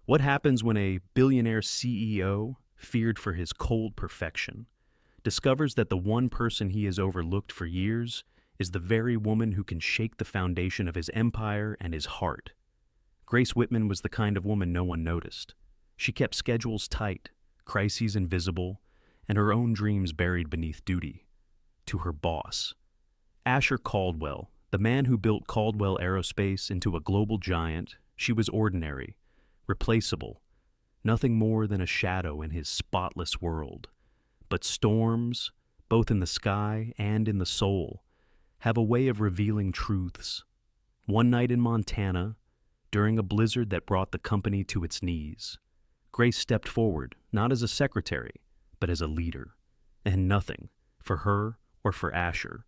What happens when a billionaire CEO, feared for his cold perfection, discovers that the one person he has overlooked for years is the very woman who can shake the foundation of his empire and his heart? Grace Whitman was the kind of woman no one noticed. She kept schedules tight, crises invisible, and her own dreams buried beneath duty. To her boss, Asher Caldwell, the man who built Caldwell Aerospace into a global giant, she was ordinary, replaceable, nothing more than a shadow in his spotless world. But storms, both in the sky and in the soul, have a way of revealing truths. One night in Montana, during a blizzard that brought the company to its knees, Grace stepped forward, not as a secretary, but as a leader. And nothing, for her or for Asher,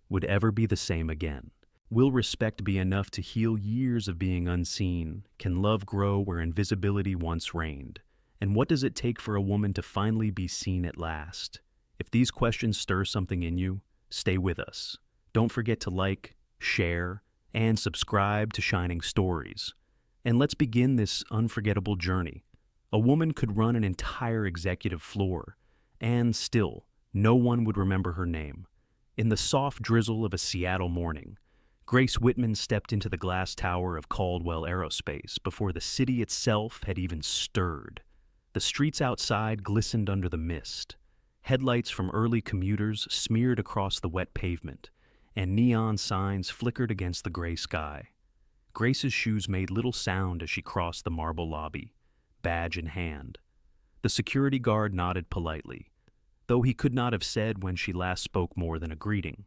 would ever be the same again. Will respect be enough to heal years of being unseen? Can love grow where invisibility once reigned? And what does it take for a woman to finally be seen at last? If these questions stir something in you, stay with us. Don't forget to like, share, and subscribe to Shining Stories. And let's begin this unforgettable journey. A woman could run an entire executive floor, and still, no one would remember her name. In the soft drizzle of a Seattle morning, Grace Whitman stepped into the glass tower of Caldwell Aerospace before the city itself had even stirred. The streets outside glistened under the mist. Headlights from early commuters smeared across the wet pavement, and neon signs flickered against the gray sky. Grace's shoes made little sound as she crossed the marble lobby, badge in hand. The security guard nodded politely, though he could not have said when she last spoke more than a greeting.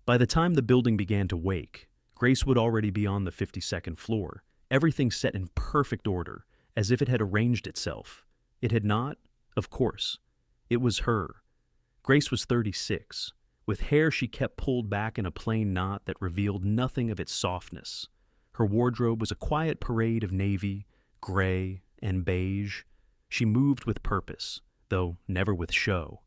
By the time the building began to wake, Grace would already be on the 52nd floor, everything set in perfect order, as if it had arranged itself. It had not, of course. It was her. Grace was 36, with hair she kept pulled back in a plain knot that revealed nothing of its softness. Her wardrobe was a quiet parade of navy, gray, and beige. She moved with purpose, though never with show.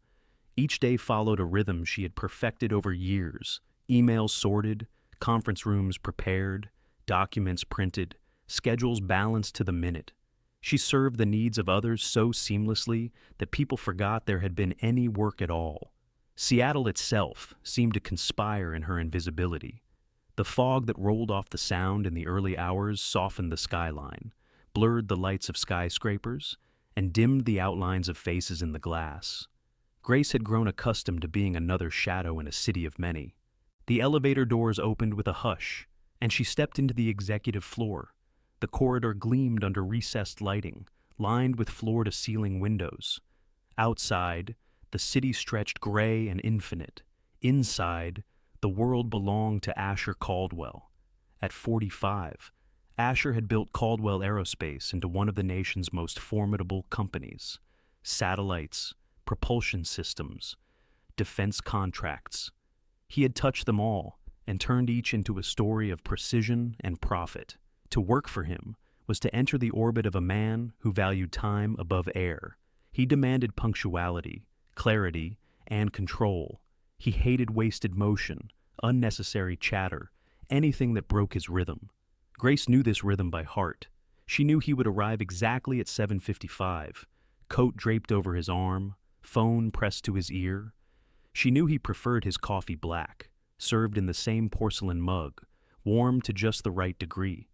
Each day followed a rhythm she had perfected over years, emails sorted, conference rooms prepared, documents printed, schedules balanced to the minute. She served the needs of others so seamlessly that people forgot there had been any work at all. Seattle itself seemed to conspire in her invisibility. The fog that rolled off the sound in the early hours softened the skyline, blurred the lights of skyscrapers, and dimmed the outlines of faces in the glass. Grace had grown accustomed to being another shadow in a city of many. The elevator doors opened with a hush, and she stepped into the executive floor. The corridor gleamed under recessed lighting, lined with floor-to-ceiling windows. Outside, the city stretched gray and infinite. Inside, the world belonged to Asher Caldwell. At 45, Asher had built Caldwell Aerospace into one of the nation's most formidable companies. Satellites, propulsion systems, defense contracts. He had touched them all and turned each into a story of precision and profit. To work for him was to enter the orbit of a man who valued time above air. He demanded punctuality, clarity, and control. He hated wasted motion, unnecessary chatter, anything that broke his rhythm. Grace knew this rhythm by heart. She knew he would arrive exactly at 7:55, coat draped over his arm, phone pressed to his ear. She knew he preferred his coffee black, served in the same porcelain mug, warm to just the right degree.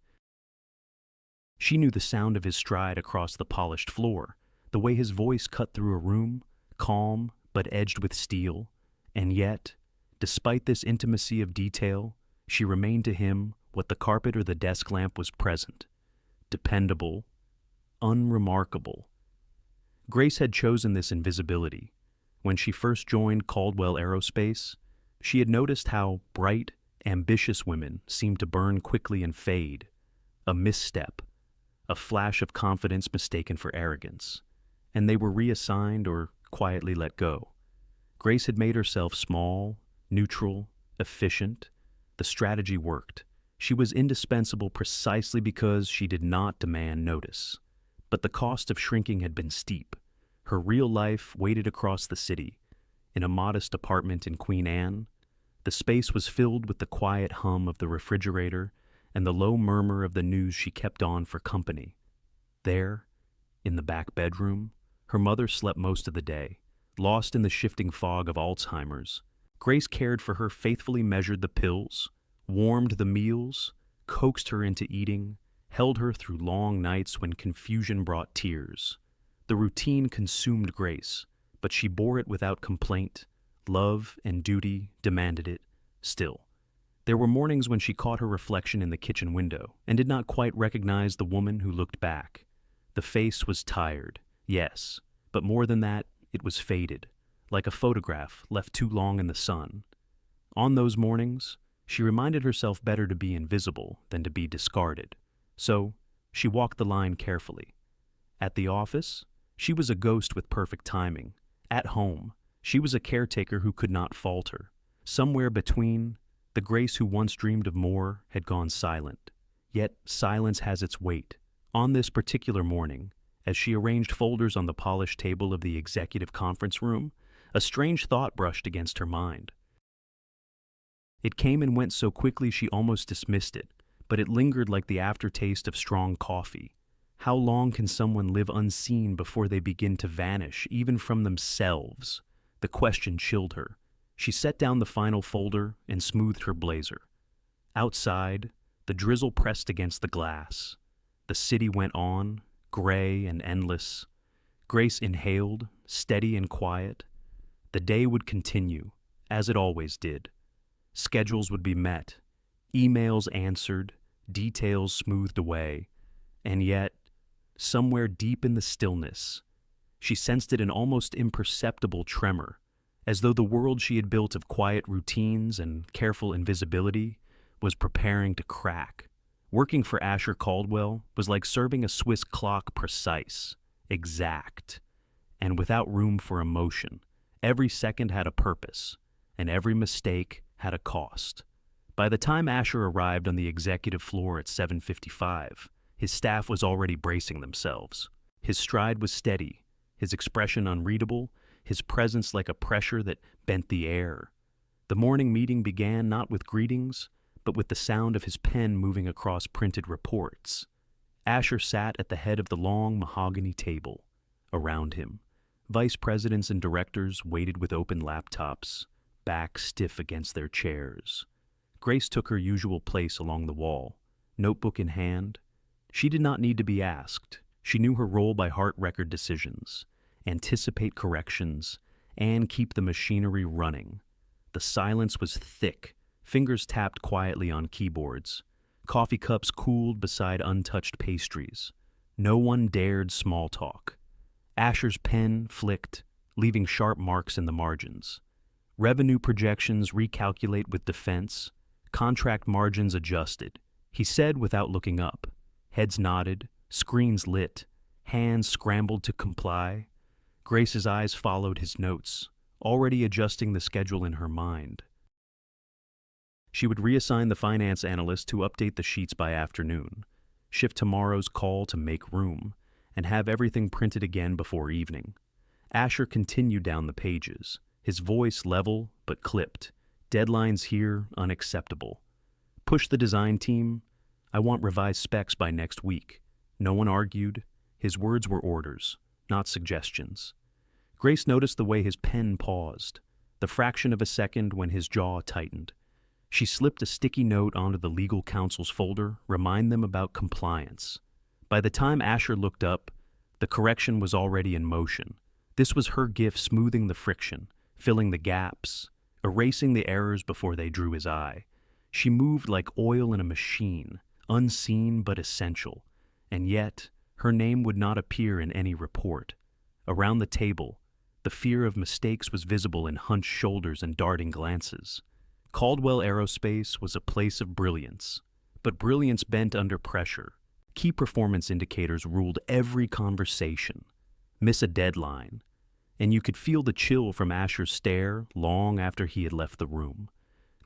She knew the sound of his stride across the polished floor, the way his voice cut through a room, calm but edged with steel. And yet, despite this intimacy of detail, she remained to him what the carpet or the desk lamp was present. Dependable, unremarkable. Grace had chosen this invisibility. When she first joined Caldwell Aerospace, she had noticed how bright, ambitious women seemed to burn quickly and fade. A misstep, a flash of confidence mistaken for arrogance, and they were reassigned or quietly let go. Grace had made herself small, neutral, efficient. The strategy worked. She was indispensable precisely because she did not demand notice. But the cost of shrinking had been steep. Her real life waited across the city. In a modest apartment in Queen Anne, the space was filled with the quiet hum of the refrigerator and the low murmur of the news she kept on for company. There, in the back bedroom, her mother slept most of the day, lost in the shifting fog of Alzheimer's. Grace cared for her, faithfully measured the pills, warmed the meals, coaxed her into eating, held her through long nights when confusion brought tears. The routine consumed Grace, but she bore it without complaint. Love and duty demanded it still. There were mornings when she caught her reflection in the kitchen window and did not quite recognize the woman who looked back. The face was tired, yes, but more than that, it was faded, like a photograph left too long in the sun. On those mornings, she reminded herself better to be invisible than to be discarded. So, she walked the line carefully. At the office, she was a ghost with perfect timing. At home, she was a caretaker who could not falter. Somewhere between, the Grace who once dreamed of more had gone silent. Yet silence has its weight. On this particular morning, as she arranged folders on the polished table of the executive conference room, a strange thought brushed against her mind. It came and went so quickly she almost dismissed it, but it lingered like the aftertaste of strong coffee. How long can someone live unseen before they begin to vanish, even from themselves? The question chilled her. She set down the final folder and smoothed her blazer. Outside, the drizzle pressed against the glass. The city went on, gray and endless. Grace inhaled, steady and quiet. The day would continue, as it always did. Schedules would be met, emails answered, details smoothed away, and yet, somewhere deep in the stillness, she sensed an almost imperceptible tremor, as though the world she had built of quiet routines and careful invisibility was preparing to crack. Working for Asher Caldwell was like serving a Swiss clock, precise, exact, and without room for emotion. Every second had a purpose, and every mistake had a cost. By the time Asher arrived on the executive floor at 7:55, his staff was already bracing themselves. His stride was steady, his expression unreadable, his presence like a pressure that bent the air. The morning meeting began not with greetings, but with the sound of his pen moving across printed reports. Asher sat at the head of the long mahogany table. Around him, vice presidents and directors waited with open laptops, back stiff against their chairs. Grace took her usual place along the wall, notebook in hand. She did not need to be asked. She knew her role by heart: record decisions, anticipate corrections, and keep the machinery running. The silence was thick. Fingers tapped quietly on keyboards. Coffee cups cooled beside untouched pastries. No one dared small talk. Asher's pen flicked, leaving sharp marks in the margins. Revenue projections recalculate with defense. Contract margins adjusted. He said without looking up. Heads nodded, screens lit, hands scrambled to comply. Grace's eyes followed his notes, already adjusting the schedule in her mind. She would reassign the finance analyst to update the sheets by afternoon, shift tomorrow's call to make room, and have everything printed again before evening. Asher continued down the pages, his voice level but clipped. Deadlines here unacceptable. Push the design team. I want revised specs by next week. No one argued. His words were orders, not suggestions. Grace noticed the way his pen paused, the fraction of a second when his jaw tightened. She slipped a sticky note onto the legal counsel's folder, remind them about compliance. By the time Asher looked up, the correction was already in motion. This was her gift, smoothing the friction, filling the gaps, erasing the errors before they drew his eye. She moved like oil in a machine, unseen but essential, and yet her name would not appear in any report. Around the table, the fear of mistakes was visible in hunched shoulders and darting glances. Caldwell Aerospace was a place of brilliance, but brilliance bent under pressure. Key performance indicators ruled every conversation. Miss a deadline, and you could feel the chill from Asher's stare long after he had left the room.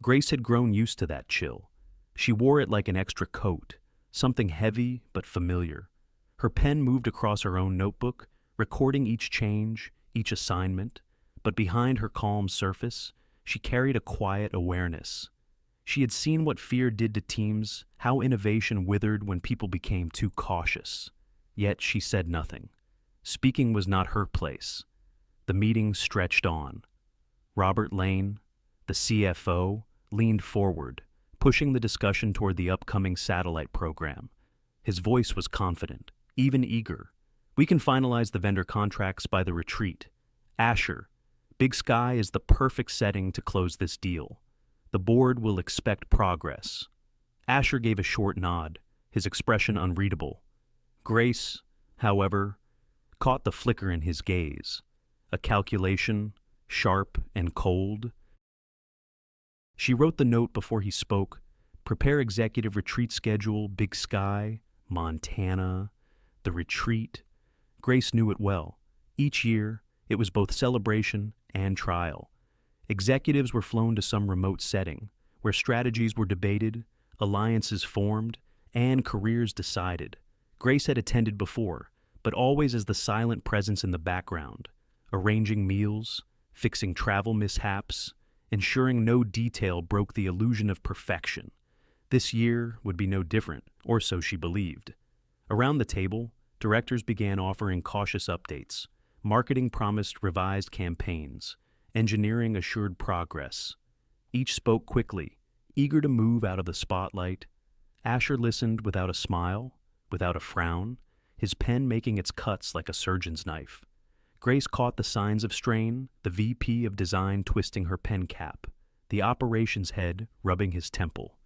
Grace had grown used to that chill. She wore it like an extra coat, something heavy but familiar. Her pen moved across her own notebook, recording each change, each assignment, but behind her calm surface, she carried a quiet awareness. She had seen what fear did to teams, how innovation withered when people became too cautious. Yet she said nothing. Speaking was not her place. The meeting stretched on. Robert Lane, the CFO, leaned forward, pushing the discussion toward the upcoming satellite program. His voice was confident, even eager. "We can finalize the vendor contracts by the retreat. Asher, Big Sky is the perfect setting to close this deal. The board will expect progress." Asher gave a short nod, his expression unreadable. Grace, however, caught the flicker in his gaze, a calculation, sharp and cold. She wrote the note before he spoke: "Prepare executive retreat schedule, Big Sky, Montana, the retreat." Grace knew it well. Each year, it was both celebration and trial. Executives were flown to some remote setting, where strategies were debated, alliances formed, and careers decided. Grace had attended before, but always as the silent presence in the background, arranging meals, fixing travel mishaps, ensuring no detail broke the illusion of perfection. This year would be no different, or so she believed. Around the table, directors began offering cautious updates. Marketing promised revised campaigns. Engineering assured progress. Each spoke quickly, eager to move out of the spotlight. Asher listened without a smile, without a frown, his pen making its cuts like a surgeon's knife. Grace caught the signs of strain, the VP of design twisting her pen cap, the operations head rubbing his temple.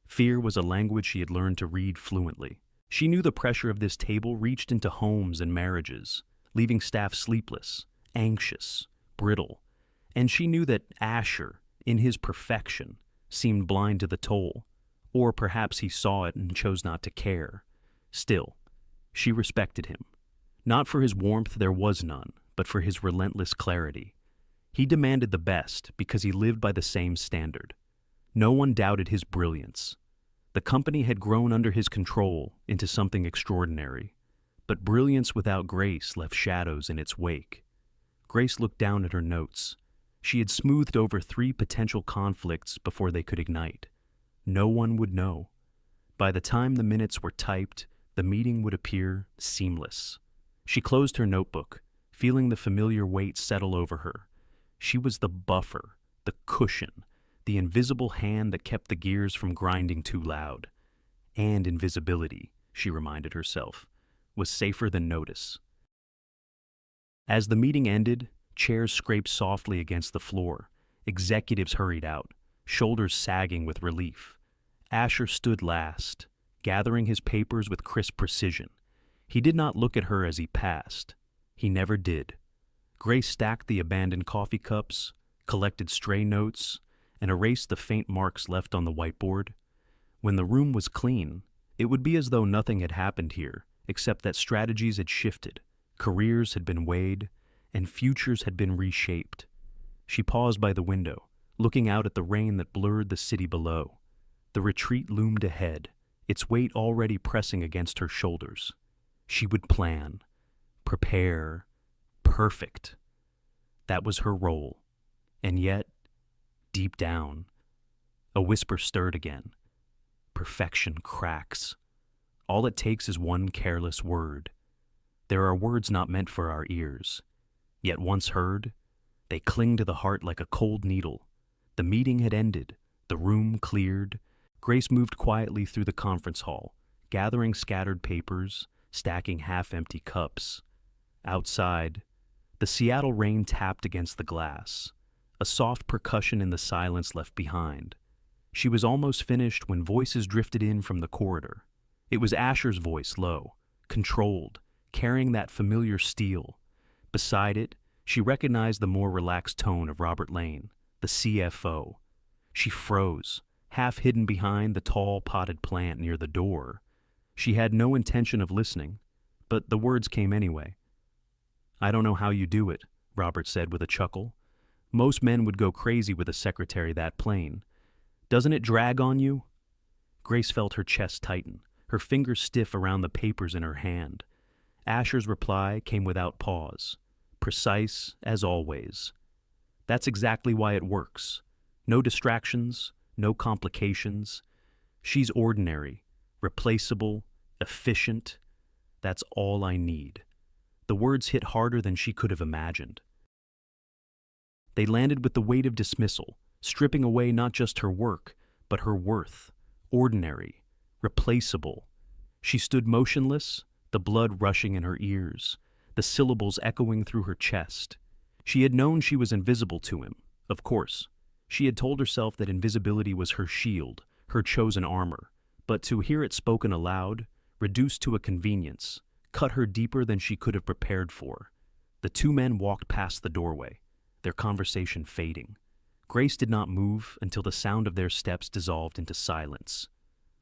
Fear was a language she had learned to read fluently. She knew the pressure of this table reached into homes and marriages, leaving staff sleepless, anxious, brittle. And she knew that Asher, in his perfection, seemed blind to the toll, or perhaps he saw it and chose not to care. Still, she respected him. Not for his warmth, there was none, but for his relentless clarity. He demanded the best because he lived by the same standard. No one doubted his brilliance. The company had grown under his control into something extraordinary, but brilliance without grace left shadows in its wake. Grace looked down at her notes. She had smoothed over 3 potential conflicts before they could ignite. No one would know. By the time the minutes were typed, the meeting would appear seamless. She closed her notebook, feeling the familiar weight settle over her. She was the buffer, the cushion, the invisible hand that kept the gears from grinding too loud. And invisibility, she reminded herself, was safer than notice. As the meeting ended, chairs scraped softly against the floor. Executives hurried out, shoulders sagging with relief. Asher stood last, gathering his papers with crisp precision. He did not look at her as he passed. He never did. Grace stacked the abandoned coffee cups, collected stray notes, and erased the faint marks left on the whiteboard. When the room was clean, it would be as though nothing had happened here, except that strategies had shifted, careers had been weighed, and futures had been reshaped. She paused by the window, looking out at the rain that blurred the city below. The retreat loomed ahead, its weight already pressing against her shoulders. She would plan, prepare, perfect. That was her role. And yet, deep down, a whisper stirred again. Perfection cracks. All it takes is one careless word. There are words not meant for our ears. Yet once heard, they cling to the heart like a cold needle. The meeting had ended, the room cleared. Grace moved quietly through the conference hall, gathering scattered papers, stacking half-empty cups. Outside, the Seattle rain tapped against the glass, a soft percussion in the silence left behind. She was almost finished when voices drifted in from the corridor. It was Asher's voice, low, controlled, carrying that familiar steel. Beside it, she recognized the more relaxed tone of Robert Lane, the CFO. She froze, half hidden behind the tall potted plant near the door. She had no intention of listening, but the words came anyway. "I don't know how you do it," Robert said with a chuckle. "Most men would go crazy with a secretary that plain. Doesn't it drag on you?" Grace felt her chest tighten, her fingers stiff around the papers in her hand. Asher's reply came without pause, precise as always. "That's exactly why it works. No distractions, no complications. She's ordinary, replaceable, efficient. That's all I need. The words hit harder than she could have imagined. They landed with the weight of dismissal, stripping away not just her work, but her worth. Ordinary, replaceable. She stood motionless, the blood rushing in her ears, the syllables echoing through her chest. She had known she was invisible to him, of course. She had told herself that invisibility was her shield, her chosen armor. But to hear it spoken aloud, reduced to a convenience, cut her deeper than she could have prepared for. The two men walked past the doorway, their conversation fading. Grace did not move until the sound of their steps dissolved into silence.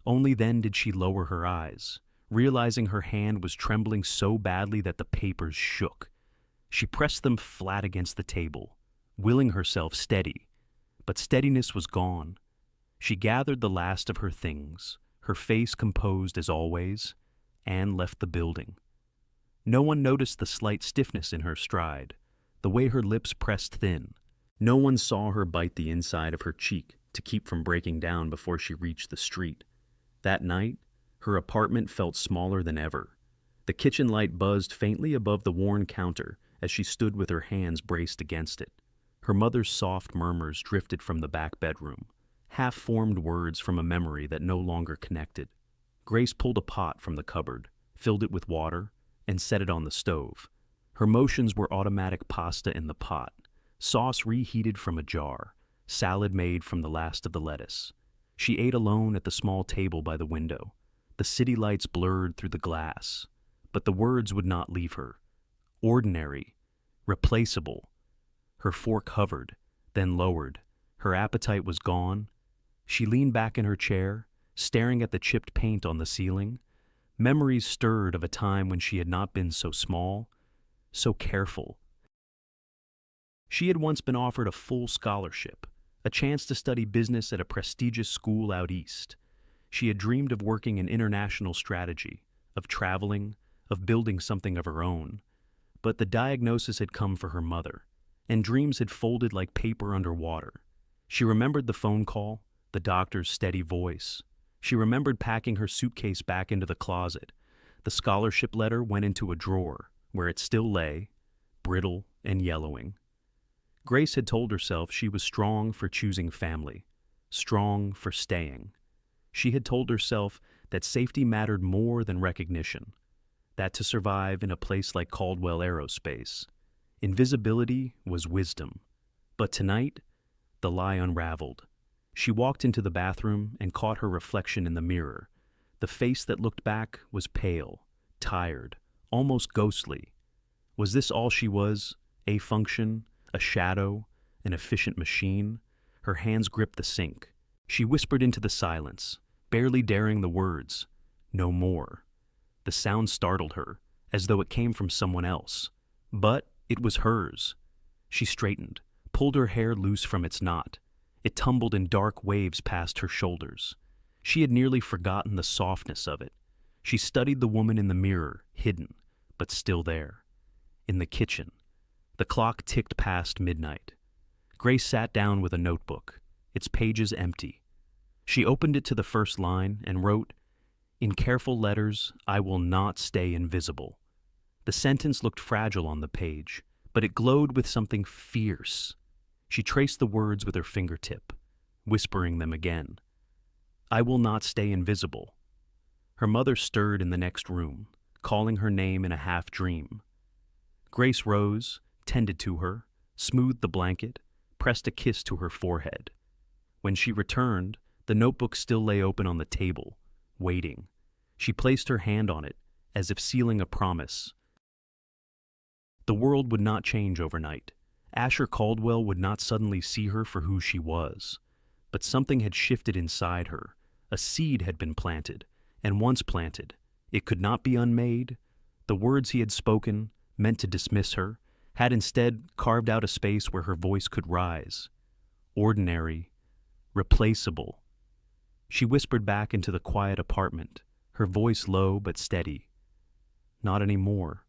Only then did she lower her eyes, realizing her hand was trembling so badly that the papers shook. She pressed them flat against the table, willing herself steady, but steadiness was gone. She gathered the last of her things, her face composed as always, and left the building. No one noticed the slight stiffness in her stride, the way her lips pressed thin. No one saw her bite the inside of her cheek to keep from breaking down before she reached the street. That night, her apartment felt smaller than ever. The kitchen light buzzed faintly above the worn counter as she stood with her hands braced against it. Her mother's soft murmurs drifted from the back bedroom, half-formed words from a memory that no longer connected. Grace pulled a pot from the cupboard, filled it with water, and set it on the stove. Her motions were automatic: pasta in the pot, sauce reheated from a jar, salad made from the last of the lettuce. She ate alone at the small table by the window. The city lights blurred through the glass, but the words would not leave her. Ordinary, replaceable. Her fork hovered, then lowered. Her appetite was gone. She leaned back in her chair, staring at the chipped paint on the ceiling. Memories stirred of a time when she had not been so small, so careful. She had once been offered a full scholarship, a chance to study business at a prestigious school out east. She had dreamed of working in international strategy, of traveling, of building something of her own. But the diagnosis had come for her mother, and dreams had folded like paper under water. She remembered the phone call, the doctor's steady voice. She remembered packing her suitcase back into the closet. The scholarship letter went into a drawer, where it still lay, brittle and yellowing. Grace had told herself she was strong for choosing family, strong for staying. She had told herself that safety mattered more than recognition, that to survive in a place like Caldwell Aerospace, invisibility was wisdom. But tonight, the lie unraveled. She walked into the bathroom and caught her reflection in the mirror. The face that looked back was pale, tired, almost ghostly. Was this all she was? A function? A shadow? An efficient machine? Her hands gripped the sink. She whispered into the silence, barely daring the words, "No more." The sound startled her, as though it came from someone else. But it was hers. She straightened, pulled her hair loose from its knot. It tumbled in dark waves past her shoulders. She had nearly forgotten the softness of it. She studied the woman in the mirror, hidden, but still there. In the kitchen, the clock ticked past midnight. Grace sat down with a notebook, its pages empty. She opened it to the first line and wrote, "In careful letters, I will not stay invisible." The sentence looked fragile on the page, but it glowed with something fierce. She traced the words with her fingertip, whispering them again. "I will not stay invisible." Her mother stirred in the next room, calling her name in a half-dream. Grace rose, tended to her, smoothed the blanket, pressed a kiss to her forehead. When she returned, the notebook still lay open on the table, waiting. She placed her hand on it, as if sealing a promise. The world would not change overnight. Asher Caldwell would not suddenly see her for who she was. But something had shifted inside her. A seed had been planted, and once planted, it could not be unmade. The words he had spoken, meant to dismiss her, had instead carved out a space where her voice could rise. Ordinary, replaceable. She whispered back into the quiet apartment, her voice low but steady. Not anymore.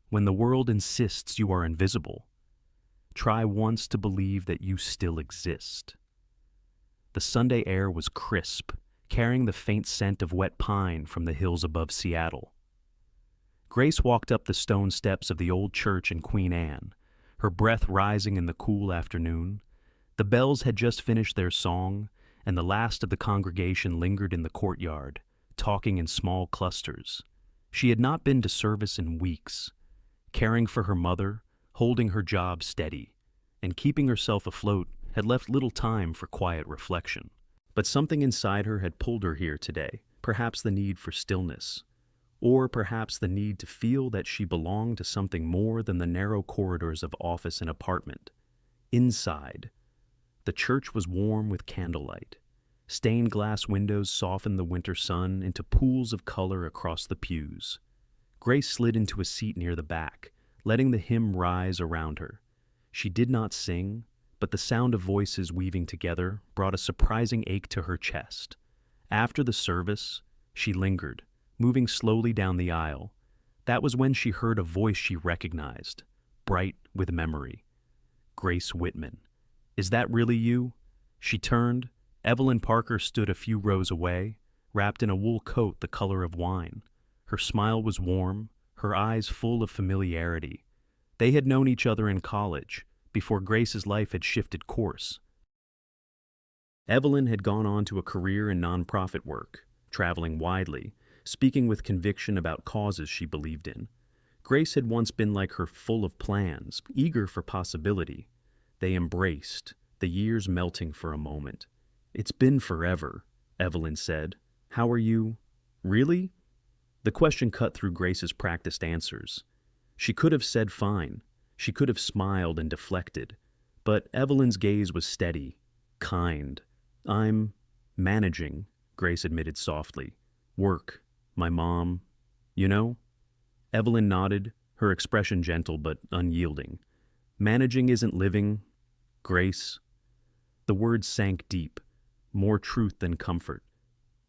When the world insists you are invisible, try once to believe that you still exist. The Sunday air was crisp, carrying the faint scent of wet pine from the hills above Seattle. Grace walked up the stone steps of the old church in Queen Anne, her breath rising in the cool afternoon. The bells had just finished their song, and the last of the congregation lingered in the courtyard, talking in small clusters. She had not been to service in weeks, caring for her mother, holding her job steady, and keeping herself afloat had left little time for quiet reflection. But something inside her had pulled her here today, perhaps the need for stillness, or perhaps the need to feel that she belonged to something more than the narrow corridors of office and apartment. Inside, the church was warm with candlelight. Stained glass windows softened the winter sun into pools of color across the pews. Grace slid into a seat near the back, letting the hymn rise around her. She did not sing, but the sound of voices weaving together brought a surprising ache to her chest. After the service, she lingered, moving slowly down the aisle. That was when she heard a voice she recognized, bright with memory. Grace Whitman. "Is that really you?" She turned. Evelyn Parker stood a few rows away, wrapped in a wool coat the color of wine. Her smile was warm, her eyes full of familiarity. They had known each other in college, before Grace's life had shifted course. Evelyn had gone on to a career in nonprofit work, traveling widely, speaking with conviction about causes she believed in. Grace had once been like her, full of plans, eager for possibility. They embraced, the years melting for a moment. "It's been forever," Evelyn said. "How are you?" "Really?" The question cut through Grace's practiced answers. She could have said fine. She could have smiled and deflected. But Evelyn's gaze was steady, kind. "I'm managing," Grace admitted softly. "Work, my mom, you know?" Evelyn nodded, her expression gentle but unyielding. "Managing isn't living, Grace." The words sank deep, more truth than comfort.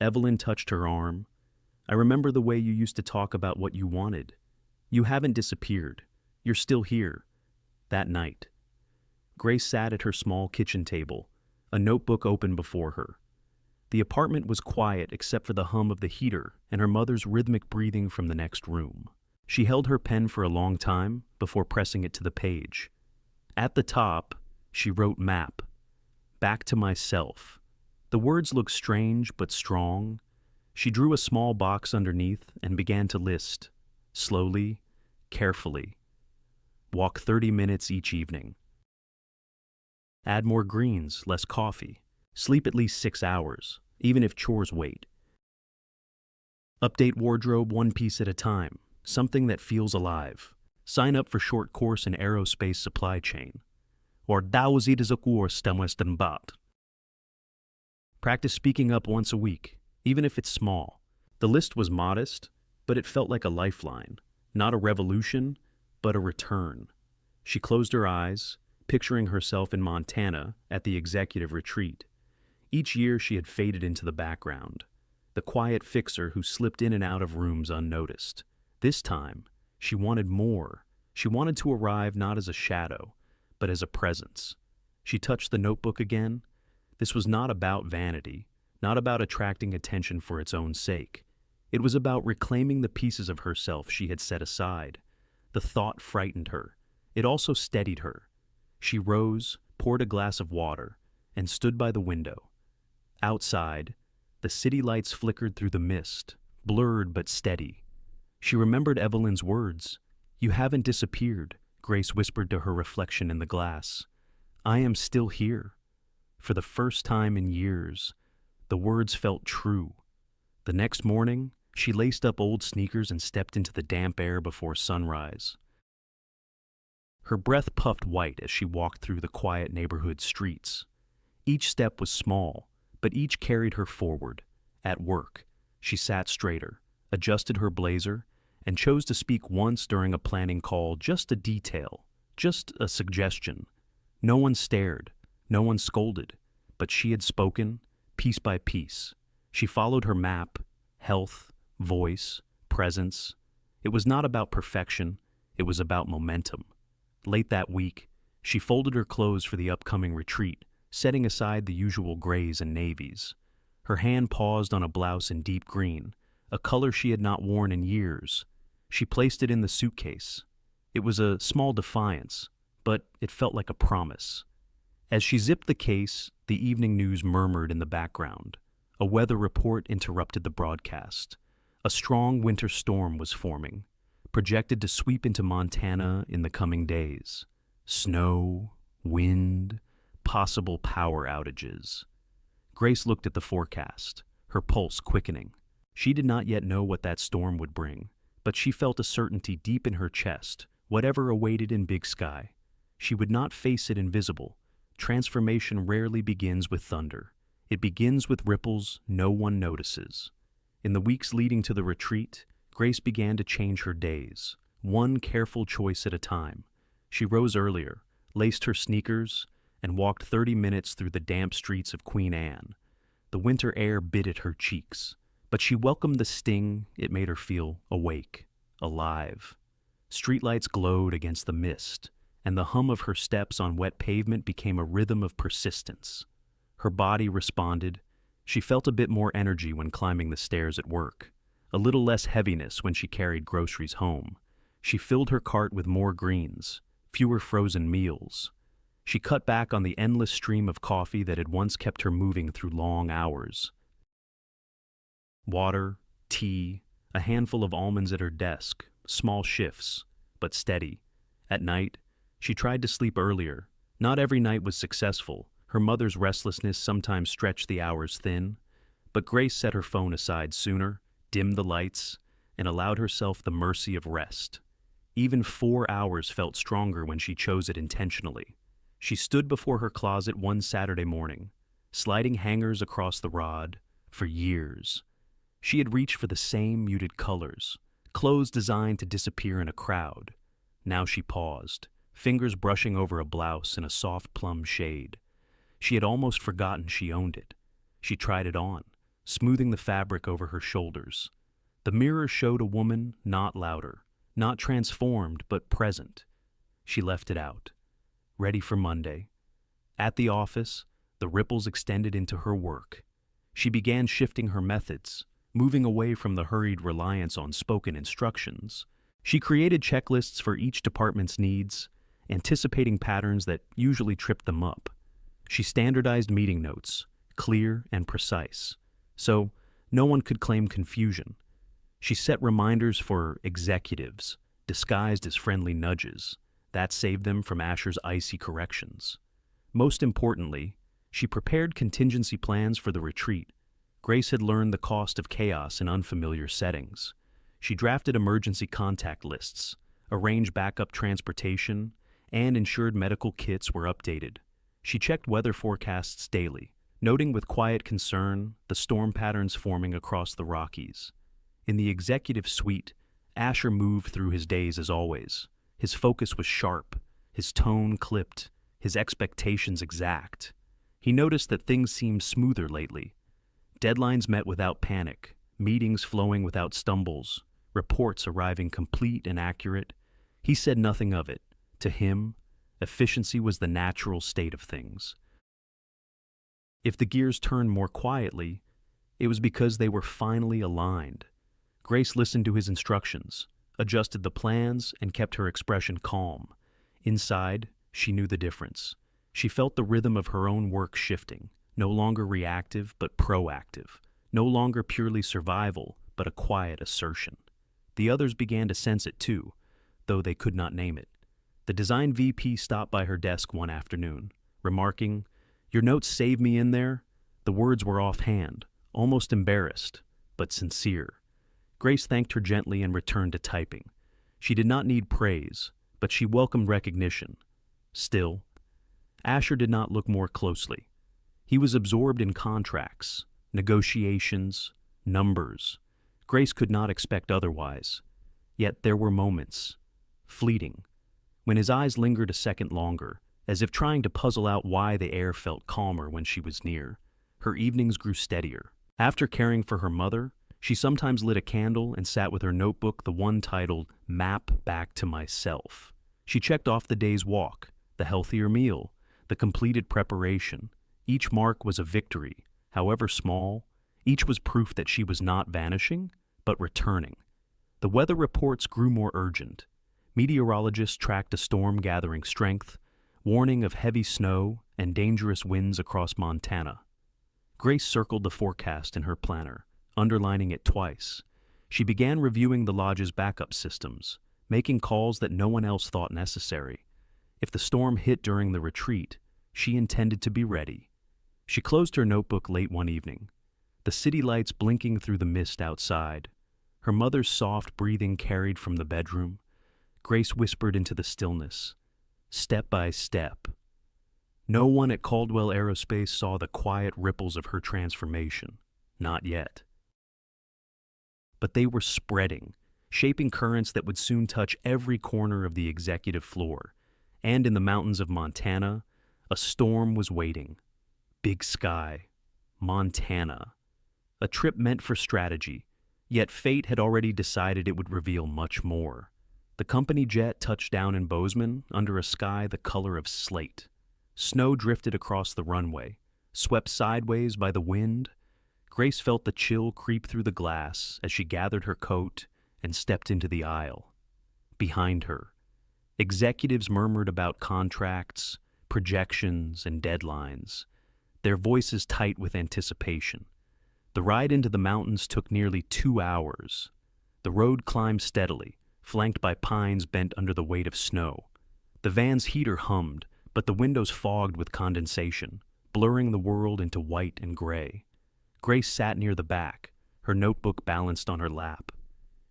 Evelyn touched her arm. "I remember the way you used to talk about what you wanted. You haven't disappeared. You're still here." That night, Grace sat at her small kitchen table, a notebook open before her. The apartment was quiet except for the hum of the heater and her mother's rhythmic breathing from the next room. She held her pen for a long time before pressing it to the page. At the top, she wrote map. "Back to myself." The words looked strange but strong. She drew a small box underneath and began to list, slowly, carefully. Walk 30 minutes each evening. Add more greens, less coffee. Sleep at least 6 hours, even if chores wait. Update wardrobe 1 piece at a time, something that feels alive. Sign up for short course in aerospace supply chain. Or dawzid za kurs tam bat. Practice speaking up once a week, even if it's small. The list was modest, but it felt like a lifeline. Not a revolution, but a return. She closed her eyes, picturing herself in Montana at the executive retreat. Each year she had faded into the background, the quiet fixer who slipped in and out of rooms unnoticed. This time, she wanted more. She wanted to arrive not as a shadow, but as a presence. She touched the notebook again. This was not about vanity, not about attracting attention for its own sake. It was about reclaiming the pieces of herself she had set aside. The thought frightened her. It also steadied her. She rose, poured a glass of water, and stood by the window. Outside, the city lights flickered through the mist, blurred but steady. She remembered Evelyn's words. "You haven't disappeared," Grace whispered to her reflection in the glass. "I am still here." For the first time in years, the words felt true. The next morning, she laced up old sneakers and stepped into the damp air before sunrise. Her breath puffed white as she walked through the quiet neighborhood streets. Each step was small, but each carried her forward. At work, she sat straighter, adjusted her blazer, and chose to speak once during a planning call, just a detail, just a suggestion. No one stared, no one scolded, but she had spoken, piece by piece. She followed her map, health, voice, presence. It was not about perfection, it was about momentum. Late that week, she folded her clothes for the upcoming retreat, setting aside the usual grays and navies. Her hand paused on a blouse in deep green, a color she had not worn in years. She placed it in the suitcase. It was a small defiance, but it felt like a promise. As she zipped the case, the evening news murmured in the background. A weather report interrupted the broadcast. A strong winter storm was forming, projected to sweep into Montana in the coming days. Snow, wind, possible power outages. Grace looked at the forecast, her pulse quickening. She did not yet know what that storm would bring, but she felt a certainty deep in her chest, whatever awaited in Big Sky. She would not face it invisible. Transformation rarely begins with thunder. It begins with ripples no one notices. In the weeks leading to the retreat, Grace began to change her days, one careful choice at a time. She rose earlier, laced her sneakers, and walked 30 minutes through the damp streets of Queen Anne. The winter air bit at her cheeks, but she welcomed the sting. It made her feel awake, alive. Streetlights glowed against the mist, and the hum of her steps on wet pavement became a rhythm of persistence. Her body responded. She felt a bit more energy when climbing the stairs at work, a little less heaviness when she carried groceries home. She filled her cart with more greens, fewer frozen meals. She cut back on the endless stream of coffee that had once kept her moving through long hours. Water, tea, a handful of almonds at her desk, small shifts, but steady. At night, she tried to sleep earlier. Not every night was successful. Her mother's restlessness sometimes stretched the hours thin, but Grace set her phone aside sooner, dimmed the lights, and allowed herself the mercy of rest. Even 4 hours felt stronger when she chose it intentionally. She stood before her closet one Saturday morning, sliding hangers across the rod. For years, she had reached for the same muted colors, clothes designed to disappear in a crowd. Now she paused, fingers brushing over a blouse in a soft plum shade. She had almost forgotten she owned it. She tried it on, smoothing the fabric over her shoulders. The mirror showed a woman not louder, not transformed, but present. She left it out, ready for Monday. At the office, the ripples extended into her work. She began shifting her methods, moving away from the hurried reliance on spoken instructions. She created checklists for each department's needs, anticipating patterns that usually tripped them up. She standardized meeting notes, clear and precise, so no one could claim confusion. She set reminders for executives, disguised as friendly nudges. That saved them from Asher's icy corrections. Most importantly, she prepared contingency plans for the retreat. Grace had learned the cost of chaos in unfamiliar settings. She drafted emergency contact lists, arranged backup transportation, and ensured medical kits were updated. She checked weather forecasts daily, noting with quiet concern the storm patterns forming across the Rockies. In the executive suite, Asher moved through his days as always. His focus was sharp, his tone clipped, his expectations exact. He noticed that things seemed smoother lately. Deadlines met without panic, meetings flowing without stumbles, reports arriving complete and accurate. He said nothing of it. To him, efficiency was the natural state of things. If the gears turned more quietly, it was because they were finally aligned. Grace listened to his instructions, adjusted the plans, and kept her expression calm. Inside, she knew the difference. She felt the rhythm of her own work shifting, no longer reactive but proactive, no longer purely survival but a quiet assertion. The others began to sense it too, though they could not name it. The design VP stopped by her desk one afternoon, remarking, "Your notes saved me in there." The words were offhand, almost embarrassed, but sincere. Grace thanked her gently and returned to typing. She did not need praise, but she welcomed recognition. Still, Asher did not look more closely. He was absorbed in contracts, negotiations, numbers. Grace could not expect otherwise. Yet there were moments, fleeting, when his eyes lingered a second longer, as if trying to puzzle out why the air felt calmer when she was near. Her evenings grew steadier. After caring for her mother, she sometimes lit a candle and sat with her notebook, the one titled Map Back to Myself. She checked off the day's walk, the healthier meal, the completed preparation. Each mark was a victory, however small. Each was proof that she was not vanishing, but returning. The weather reports grew more urgent. Meteorologists tracked a storm gathering strength, warning of heavy snow and dangerous winds across Montana. Grace circled the forecast in her planner, underlining it twice. She began reviewing the lodge's backup systems, making calls that no one else thought necessary. If the storm hit during the retreat, she intended to be ready. She closed her notebook late one evening, the city lights blinking through the mist outside. Her mother's soft breathing carried from the bedroom. Grace whispered into the stillness, step by step. No one at Caldwell Aerospace saw the quiet ripples of her transformation. Not yet. But they were spreading, shaping currents that would soon touch every corner of the executive floor. And in the mountains of Montana, a storm was waiting. Big sky. Montana. A trip meant for strategy, yet fate had already decided it would reveal much more. The company jet touched down in Bozeman under a sky the color of slate. Snow drifted across the runway, swept sideways by the wind. Grace felt the chill creep through the glass as she gathered her coat and stepped into the aisle. Behind her, executives murmured about contracts, projections, and deadlines, their voices tight with anticipation. The ride into the mountains took nearly 2 hours. The road climbed steadily, flanked by pines bent under the weight of snow. The van's heater hummed, but the windows fogged with condensation, blurring the world into white and gray. Grace sat near the back, her notebook balanced on her lap.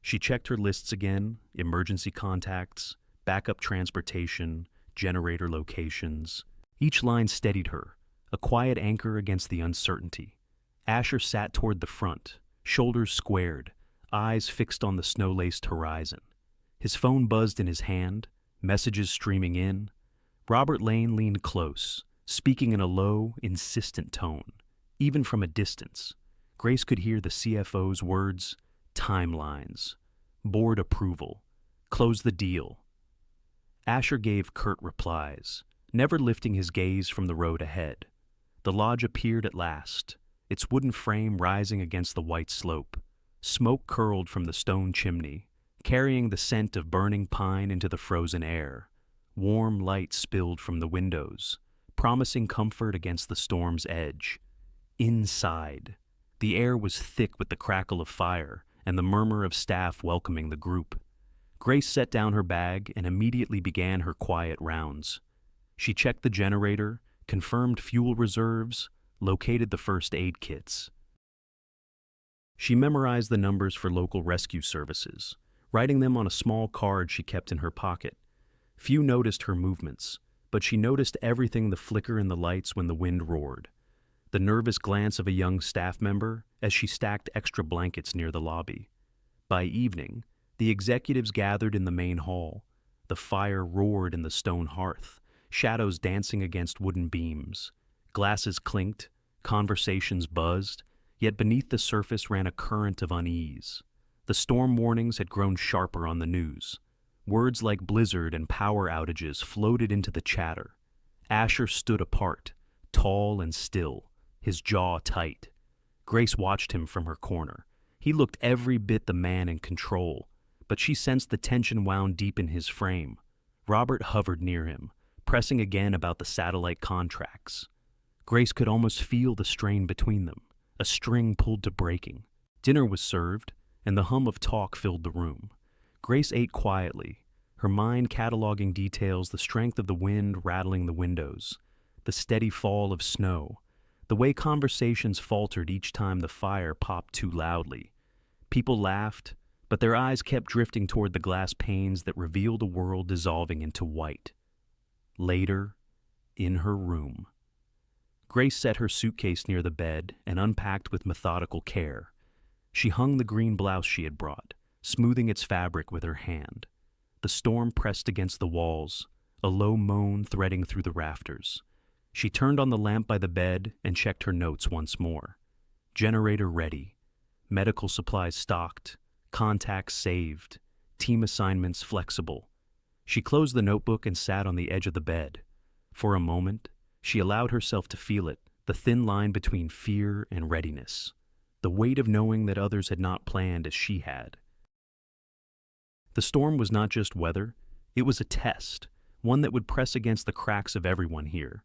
She checked her lists again, emergency contacts, backup transportation, generator locations. Each line steadied her, a quiet anchor against the uncertainty. Asher sat toward the front, shoulders squared, eyes fixed on the snow-laced horizon. His phone buzzed in his hand, messages streaming in. Robert Lane leaned close, speaking in a low, insistent tone. Even from a distance, Grace could hear the CFO's words, timelines, board approval, close the deal. Asher gave curt replies, never lifting his gaze from the road ahead. The lodge appeared at last, its wooden frame rising against the white slope. Smoke curled from the stone chimney, carrying the scent of burning pine into the frozen air. Warm light spilled from the windows, promising comfort against the storm's edge. Inside, the air was thick with the crackle of fire and the murmur of staff welcoming the group. Grace set down her bag and immediately began her quiet rounds. She checked the generator, confirmed fuel reserves, located the first aid kits. She memorized the numbers for local rescue services, writing them on a small card she kept in her pocket. Few noticed her movements, but she noticed everything: the flicker in the lights when the wind roared, the nervous glance of a young staff member as she stacked extra blankets near the lobby. By evening, the executives gathered in the main hall. The fire roared in the stone hearth, shadows dancing against wooden beams. Glasses clinked, conversations buzzed, yet beneath the surface ran a current of unease. The storm warnings had grown sharper on the news. Words like blizzard and power outages floated into the chatter. Asher stood apart, tall and still, his jaw tight. Grace watched him from her corner. He looked every bit the man in control, but she sensed the tension wound deep in his frame. Robert hovered near him, pressing again about the satellite contracts. Grace could almost feel the strain between them, a string pulled to breaking. Dinner was served, and the hum of talk filled the room. Grace ate quietly, her mind cataloging details: the strength of the wind rattling the windows, the steady fall of snow, the way conversations faltered each time the fire popped too loudly. People laughed, but their eyes kept drifting toward the glass panes that revealed a world dissolving into white. Later, in her room, Grace set her suitcase near the bed and unpacked with methodical care. She hung the green blouse she had brought, smoothing its fabric with her hand. The storm pressed against the walls, a low moan threading through the rafters. She turned on the lamp by the bed and checked her notes once more. Generator ready, medical supplies stocked, contacts saved, team assignments flexible. She closed the notebook and sat on the edge of the bed. For a moment, she allowed herself to feel it, the thin line between fear and readiness, the weight of knowing that others had not planned as she had. The storm was not just weather, it was a test, one that would press against the cracks of everyone here.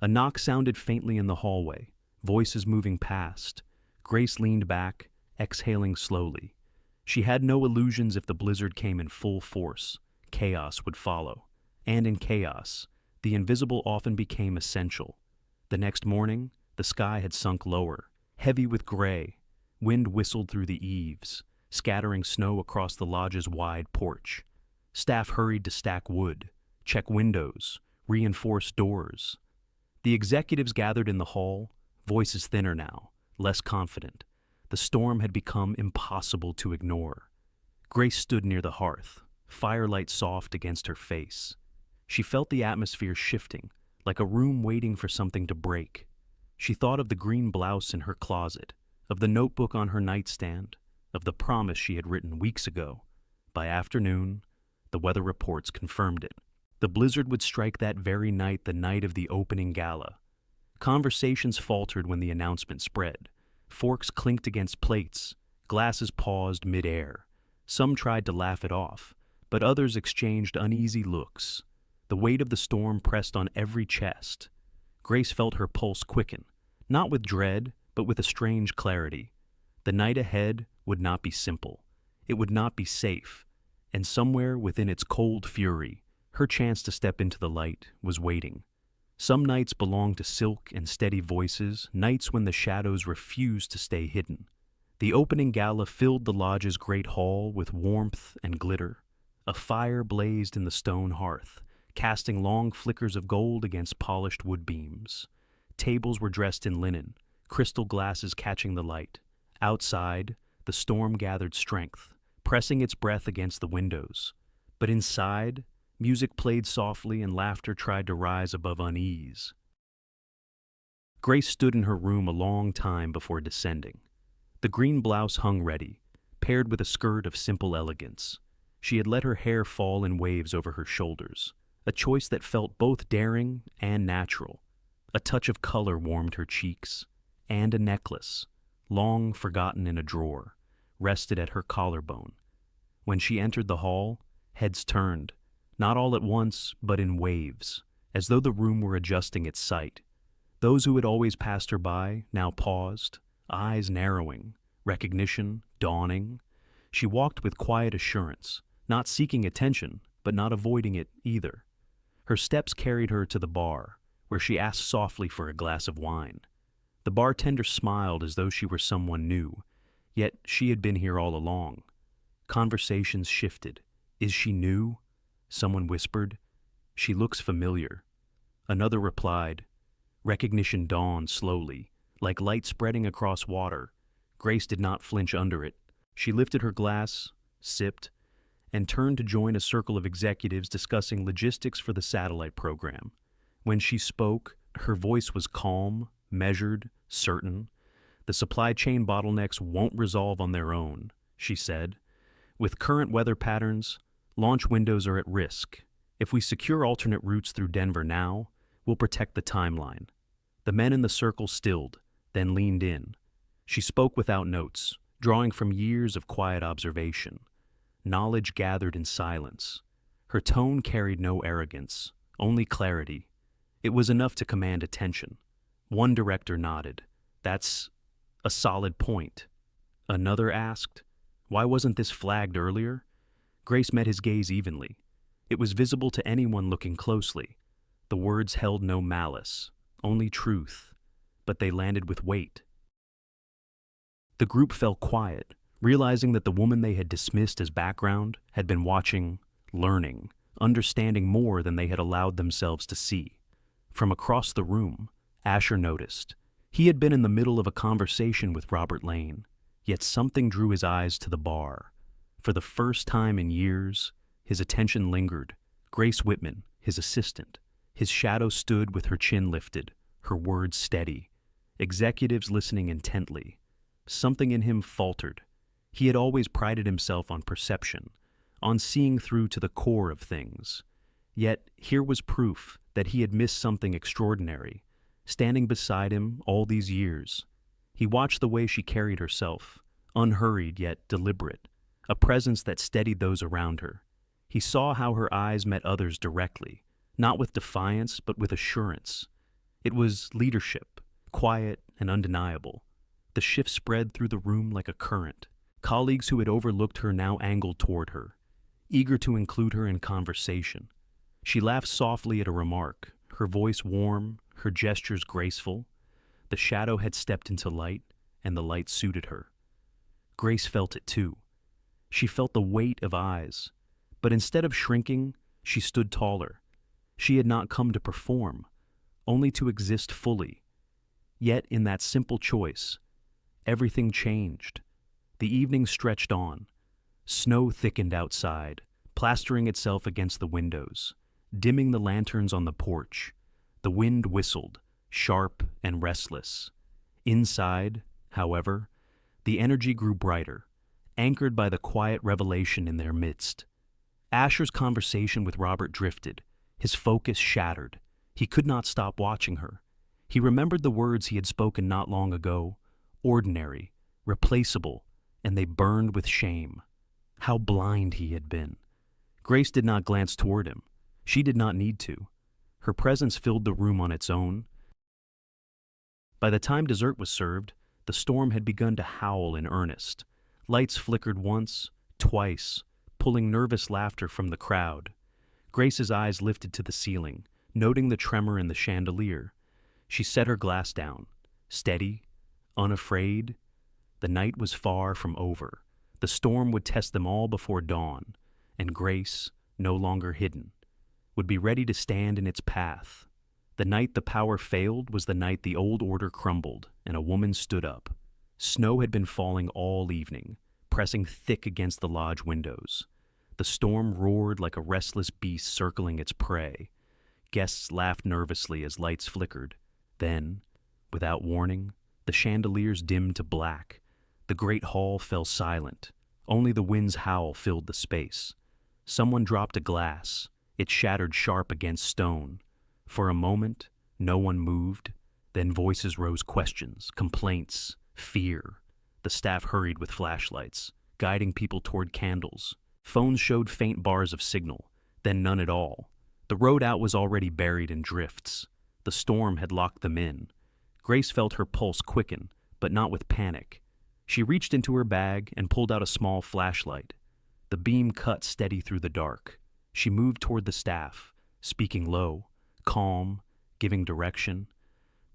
A knock sounded faintly in the hallway, voices moving past. Grace leaned back, exhaling slowly. She had no illusions if the blizzard came in full force. Chaos would follow. And in chaos, the invisible often became essential. The next morning, the sky had sunk lower, heavy with gray. Wind whistled through the eaves, scattering snow across the lodge's wide porch. Staff hurried to stack wood, check windows, reinforce doors. The executives gathered in the hall, voices thinner now, less confident. The storm had become impossible to ignore. Grace stood near the hearth, firelight soft against her face. She felt the atmosphere shifting, like a room waiting for something to break. She thought of the green blouse in her closet, of the notebook on her nightstand, of the promise she had written weeks ago. By afternoon, the weather reports confirmed it. The blizzard would strike that very night, the night of the opening gala. Conversations faltered when the announcement spread. Forks clinked against plates, glasses paused mid-air. Some tried to laugh it off, but others exchanged uneasy looks. The weight of the storm pressed on every chest. Grace felt her pulse quicken, not with dread, but with a strange clarity. The night ahead would not be simple. It would not be safe, and somewhere within its cold fury, her chance to step into the light was waiting. Some nights belonged to silk and steady voices, nights when the shadows refused to stay hidden. The opening gala filled the lodge's great hall with warmth and glitter. A fire blazed in the stone hearth, casting long flickers of gold against polished wood beams. Tables were dressed in linen, crystal glasses catching the light. Outside, the storm gathered strength, pressing its breath against the windows. But inside, music played softly and laughter tried to rise above unease. Grace stood in her room a long time before descending. The green blouse hung ready, paired with a skirt of simple elegance. She had let her hair fall in waves over her shoulders, a choice that felt both daring and natural. A touch of color warmed her cheeks, and a necklace, long forgotten in a drawer, rested at her collarbone. When she entered the hall, heads turned, not all at once, but in waves, as though the room were adjusting its sight. Those who had always passed her by now paused, eyes narrowing, recognition dawning. She walked with quiet assurance, not seeking attention, but not avoiding it either. Her steps carried her to the bar, where she asked softly for a glass of wine. The bartender smiled as though she were someone new, yet she had been here all along. Conversations shifted. Is she new? Someone whispered, "She looks familiar." Another replied. Recognition dawned slowly, like light spreading across water. Grace did not flinch under it. She lifted her glass, sipped, and turned to join a circle of executives discussing logistics for the satellite program. When she spoke, her voice was calm, measured, certain. "The supply chain bottlenecks won't resolve on their own," she said. "With current weather patterns, launch windows are at risk. If we secure alternate routes through Denver now, we'll protect the timeline." The men in the circle stilled, then leaned in. She spoke without notes, drawing from years of quiet observation. Knowledge gathered in silence. Her tone carried no arrogance, only clarity. It was enough to command attention. One director nodded. "That's a solid point." Another asked, "Why wasn't this flagged earlier?" Grace met his gaze evenly. It was visible to anyone looking closely. The words held no malice, only truth, but they landed with weight. The group fell quiet, realizing that the woman they had dismissed as background had been watching, learning, understanding more than they had allowed themselves to see. From across the room, Asher noticed. He had been in the middle of a conversation with Robert Lane, yet something drew his eyes to the bar. For the first time in years, his attention lingered. Grace Whitman, his assistant. His shadow stood with her chin lifted, her words steady. Executives listening intently. Something in him faltered. He had always prided himself on perception, on seeing through to the core of things. Yet here was proof that he had missed something extraordinary. standing beside him all these years. He watched the way she carried herself, unhurried yet deliberate, a presence that steadied those around her. He saw how her eyes met others directly, not with defiance but with assurance. It was leadership, quiet and undeniable. The shift spread through the room like a current. Colleagues who had overlooked her now angled toward her, eager to include her in conversation. She laughed softly at a remark, her voice warm, her gestures graceful. The shadow had stepped into light, and the light suited her. Grace felt it too. She felt the weight of eyes, but instead of shrinking, she stood taller. She had not come to perform, only to exist fully. Yet in that simple choice, everything changed. The evening stretched on. Snow thickened outside, plastering itself against the windows, dimming the lanterns on the porch. The wind whistled, sharp and restless. Inside, however, the energy grew brighter, anchored by the quiet revelation in their midst. Asher's conversation with Robert drifted, his focus shattered. He could not stop watching her. He remembered the words he had spoken not long ago, ordinary, replaceable, and they burned with shame. How blind he had been. Grace did not glance toward him. She did not need to. Her presence filled the room on its own. By the time dessert was served, the storm had begun to howl in earnest. Lights flickered once, twice, pulling nervous laughter from the crowd. Grace's eyes lifted to the ceiling, noting the tremor in the chandelier. She set her glass down, steady, unafraid. The night was far from over. The storm would test them all before dawn, and Grace, no longer hidden, would be ready to stand in its path. The night the power failed was the night the old order crumbled, and a woman stood up. Snow had been falling all evening, pressing thick against the lodge windows. The storm roared like a restless beast circling its prey. Guests laughed nervously as lights flickered. Then, without warning, the chandeliers dimmed to black. The great hall fell silent. Only the wind's howl filled the space. Someone dropped a glass. It shattered sharp against stone. For a moment, no one moved. Then voices rose, questions, complaints, fear. The staff hurried with flashlights, guiding people toward candles. Phones showed faint bars of signal, then none at all. The road out was already buried in drifts. The storm had locked them in. Grace felt her pulse quicken, but not with panic. She reached into her bag and pulled out a small flashlight. The beam cut steady through the dark. She moved toward the staff, speaking low, calm, giving direction.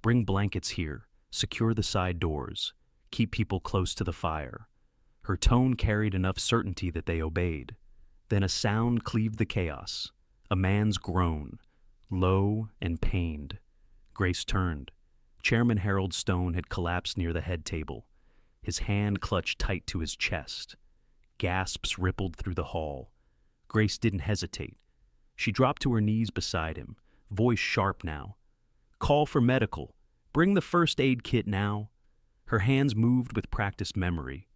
Bring blankets here, secure the side doors, keep people close to the fire. Her tone carried enough certainty that they obeyed. Then a sound cleaved the chaos, a man's groan, low and pained. Grace turned. Chairman Harold Stone had collapsed near the head table. His hand clutched tight to his chest. Gasps rippled through the hall. Grace didn't hesitate. She dropped to her knees beside him, voice sharp now. Call for medical. Bring the first aid kit now. Her hands moved with practiced memory.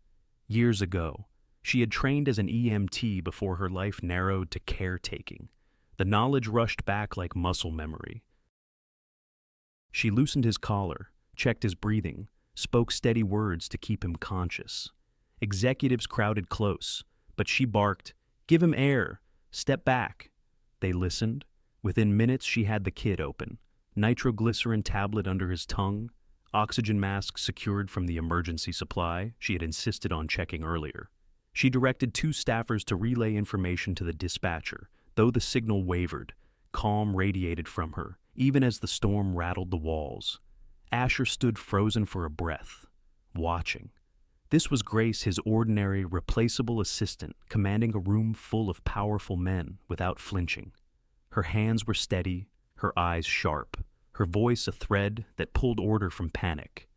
Years ago, she had trained as an EMT before her life narrowed to caretaking. The knowledge rushed back like muscle memory. She loosened his collar, checked his breathing, spoke steady words to keep him conscious. Executives crowded close, but she barked, "Give him air! Step back!" They listened. Within minutes she had the kit open, nitroglycerin tablet under his tongue, oxygen mask secured from the emergency supply she had insisted on checking earlier. She directed 2 staffers to relay information to the dispatcher, though the signal wavered. Calm radiated from her, even as the storm rattled the walls. Asher stood frozen for a breath, watching. This was Grace, his ordinary, replaceable assistant, commanding a room full of powerful men without flinching. Her hands were steady, her eyes sharp, her voice a thread that pulled order from panic.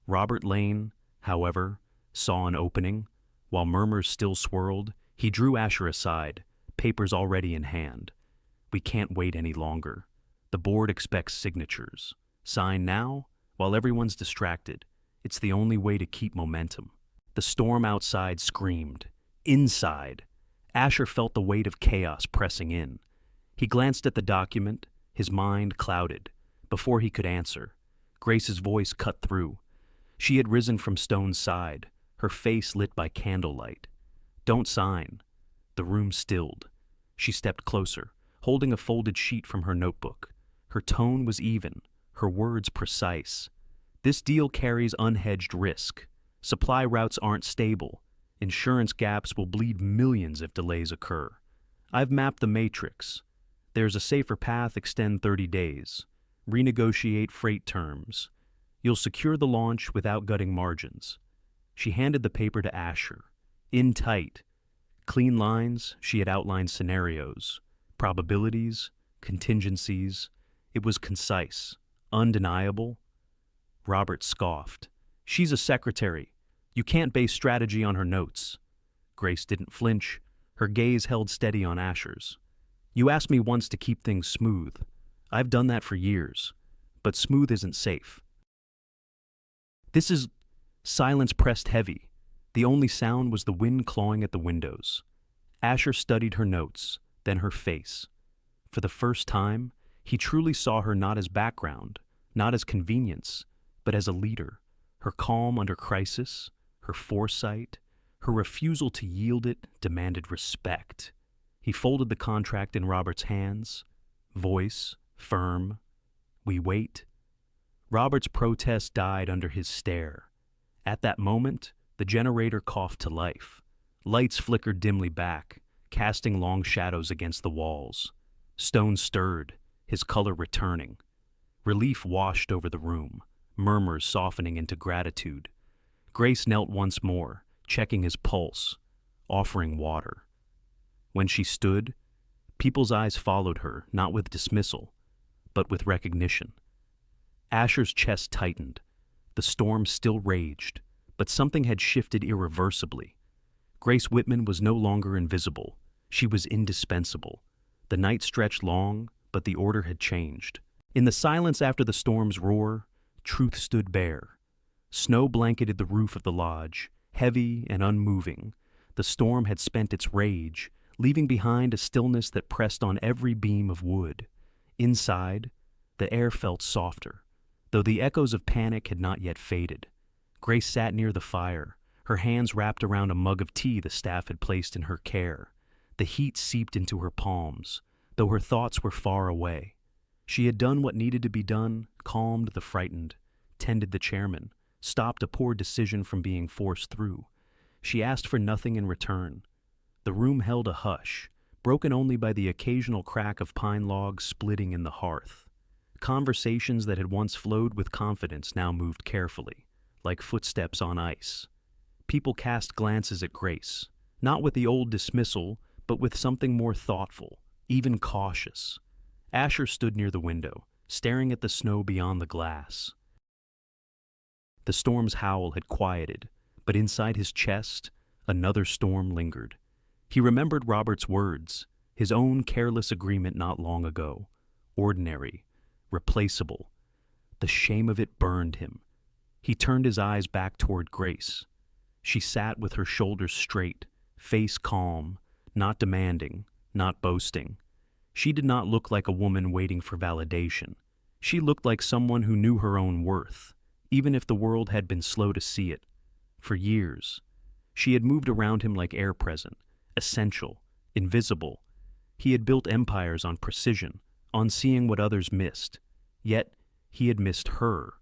Robert Lane, however, saw an opening. While murmurs still swirled, he drew Asher aside, papers already in hand. We can't wait any longer. The board expects signatures. Sign now, while everyone's distracted. It's the only way to keep momentum. The storm outside screamed. Inside, Asher felt the weight of chaos pressing in. He glanced at the document, his mind clouded. Before he could answer, Grace's voice cut through. She had risen from Stone's side, her face lit by candlelight. "Don't sign." The room stilled. She stepped closer, holding a folded sheet from her notebook. Her tone was even, her words precise. "This deal carries unhedged risk. Supply routes aren't stable. Insurance gaps will bleed millions if delays occur. I've mapped the matrix. There's a safer path: extend 30 days. Renegotiate freight terms. You'll secure the launch without gutting margins." She handed the paper to Asher. In tight, clean lines, she had outlined scenarios, probabilities, contingencies. It was concise, undeniable. Robert scoffed. "She's a secretary. You can't base strategy on her notes." Grace didn't flinch. Her gaze held steady on Asher's. "You asked me once to keep things smooth. I've done that for years. But smooth isn't safe." "This is—" Silence pressed heavy. The only sound was the wind clawing at the windows. Asher studied her notes, then her face. For the first time, he truly saw her not as background, not as convenience, but as a leader. Her calm under crisis, her foresight, her refusal to yield it demanded respect. He folded the contract in Robert's hands, voice firm. "We wait." Robert's protest died under his stare. At that moment, the generator coughed to life. Lights flickered dimly back, casting long shadows against the walls. Stone stirred, his color returning. Relief washed over the room, murmurs softening into gratitude. Grace knelt once more, checking his pulse, offering water. When she stood, people's eyes followed her, not with dismissal, but with recognition. Asher's chest tightened. The storm still raged, but something had shifted irreversibly. Grace Whitman was no longer invisible. She was indispensable. The night stretched long, but the order had changed. In the silence after the storm's roar, truth stood bare. Snow blanketed the roof of the lodge, heavy and unmoving. The storm had spent its rage, leaving behind a stillness that pressed on every beam of wood. Inside, the air felt softer, though the echoes of panic had not yet faded. Grace sat near the fire, her hands wrapped around a mug of tea the staff had placed in her care. The heat seeped into her palms, though her thoughts were far away. She had done what needed to be done, calmed the frightened, tended the chairman, stopped a poor decision from being forced through. She asked for nothing in return. The room held a hush, broken only by the occasional crack of pine logs splitting in the hearth. Conversations that had once flowed with confidence now moved carefully, like footsteps on ice. People cast glances at Grace, not with the old dismissal, but with something more thoughtful, even cautious. Asher stood near the window, staring at the snow beyond the glass. The storm's howl had quieted, but inside his chest, another storm lingered. He remembered Robert's words, his own careless agreement not long ago. Ordinary, replaceable. The shame of it burned him. He turned his eyes back toward Grace. She sat with her shoulders straight, face calm, not demanding, not boasting. She did not look like a woman waiting for validation. She looked like someone who knew her own worth, even if the world had been slow to see it. For years, she had moved around him like air present, essential, invisible. He had built empires on precision, on seeing what others missed. Yet, he had missed her.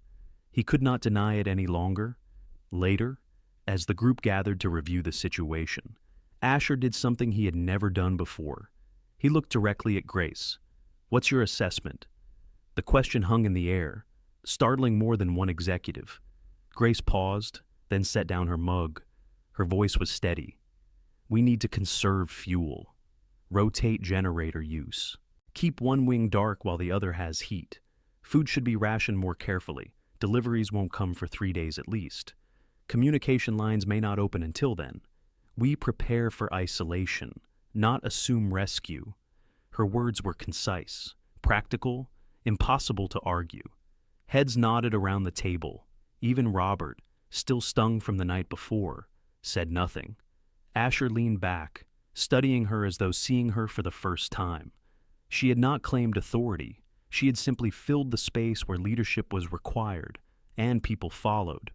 He could not deny it any longer. Later, as the group gathered to review the situation, Asher did something he had never done before. He looked directly at Grace. "What's your assessment?" The question hung in the air, startling more than one executive. Grace paused, then set down her mug. Her voice was steady. "We need to conserve fuel. Rotate generator use. Keep one wing dark while the other has heat. Food should be rationed more carefully. Deliveries won't come for 3 days at least. Communication lines may not open until then. We prepare for isolation, not assume rescue." Her words were concise, practical, impossible to argue. Heads nodded around the table. Even Robert, still stung from the night before, said nothing. Asher leaned back, studying her as though seeing her for the first time. She had not claimed authority. She had simply filled the space where leadership was required, and people followed.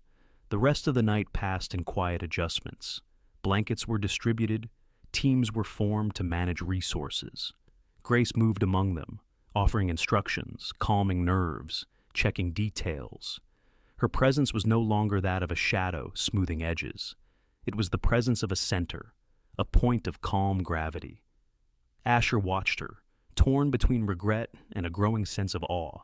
The rest of the night passed in quiet adjustments. Blankets were distributed, teams were formed to manage resources. Grace moved among them, offering instructions, calming nerves, checking details. Her presence was no longer that of a shadow smoothing edges. It was the presence of a center, a point of calm gravity. Asher watched her, torn between regret and a growing sense of awe.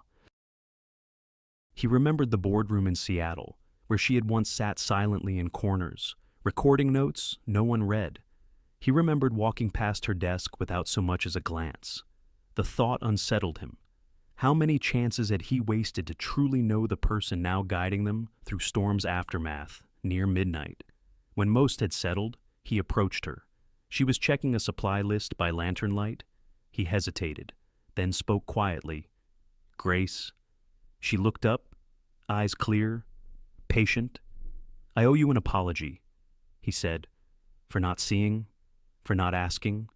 He remembered the boardroom in Seattle, where she had once sat silently in corners, recording notes no one read. He remembered walking past her desk without so much as a glance. The thought unsettled him. How many chances had he wasted to truly know the person now guiding them through storm's aftermath, near midnight? When most had settled, he approached her. She was checking a supply list by lantern light. He hesitated, then spoke quietly. "Grace." She looked up, eyes clear, patient. "I owe you an apology," he said, "for not seeing, for not asking,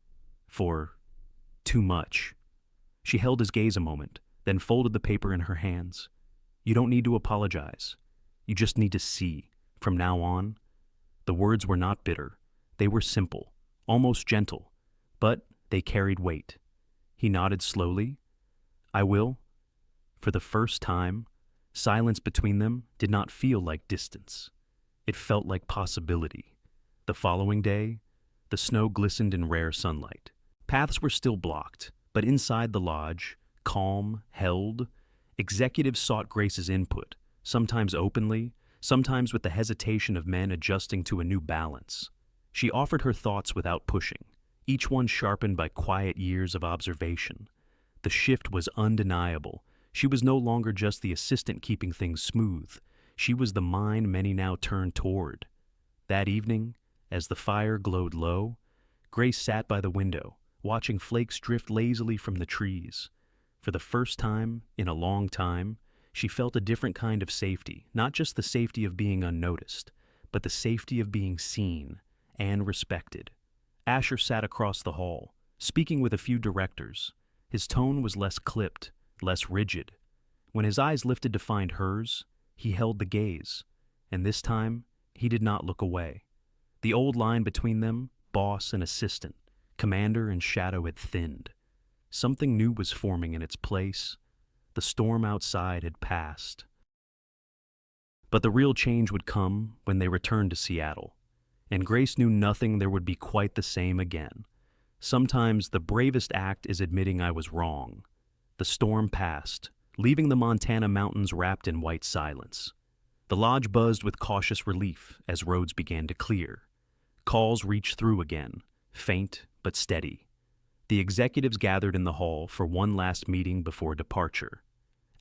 for too much." She held his gaze a moment, then folded the paper in her hands. "You don't need to apologize. You just need to see, from now on." The words were not bitter. They were simple, almost gentle, but they carried weight. He nodded slowly. "I will." For the first time, silence between them did not feel like distance. It felt like possibility. The following day, the snow glistened in rare sunlight. Paths were still blocked, but inside the lodge, calm, held, executives sought Grace's input, sometimes openly, sometimes with the hesitation of men adjusting to a new balance. She offered her thoughts without pushing, each one sharpened by quiet years of observation. The shift was undeniable. She was no longer just the assistant keeping things smooth. She was the mind many now turned toward. That evening, as the fire glowed low, Grace sat by the window, watching flakes drift lazily from the trees. For the first time in a long time, she felt a different kind of safety, not just the safety of being unnoticed, but the safety of being seen and respected. Asher sat across the hall, speaking with a few directors. His tone was less clipped, less rigid. When his eyes lifted to find hers, he held the gaze, and this time he did not look away. The old line between them, boss and assistant, commander and shadow, had thinned. Something new was forming in its place. The storm outside had passed. But the real change would come when they returned to Seattle, and Grace knew nothing there would be quite the same again. Sometimes the bravest act is admitting I was wrong. The storm passed, leaving the Montana mountains wrapped in white silence. The lodge buzzed with cautious relief as roads began to clear. Calls reached through again, faint but steady. The executives gathered in the hall for one last meeting before departure.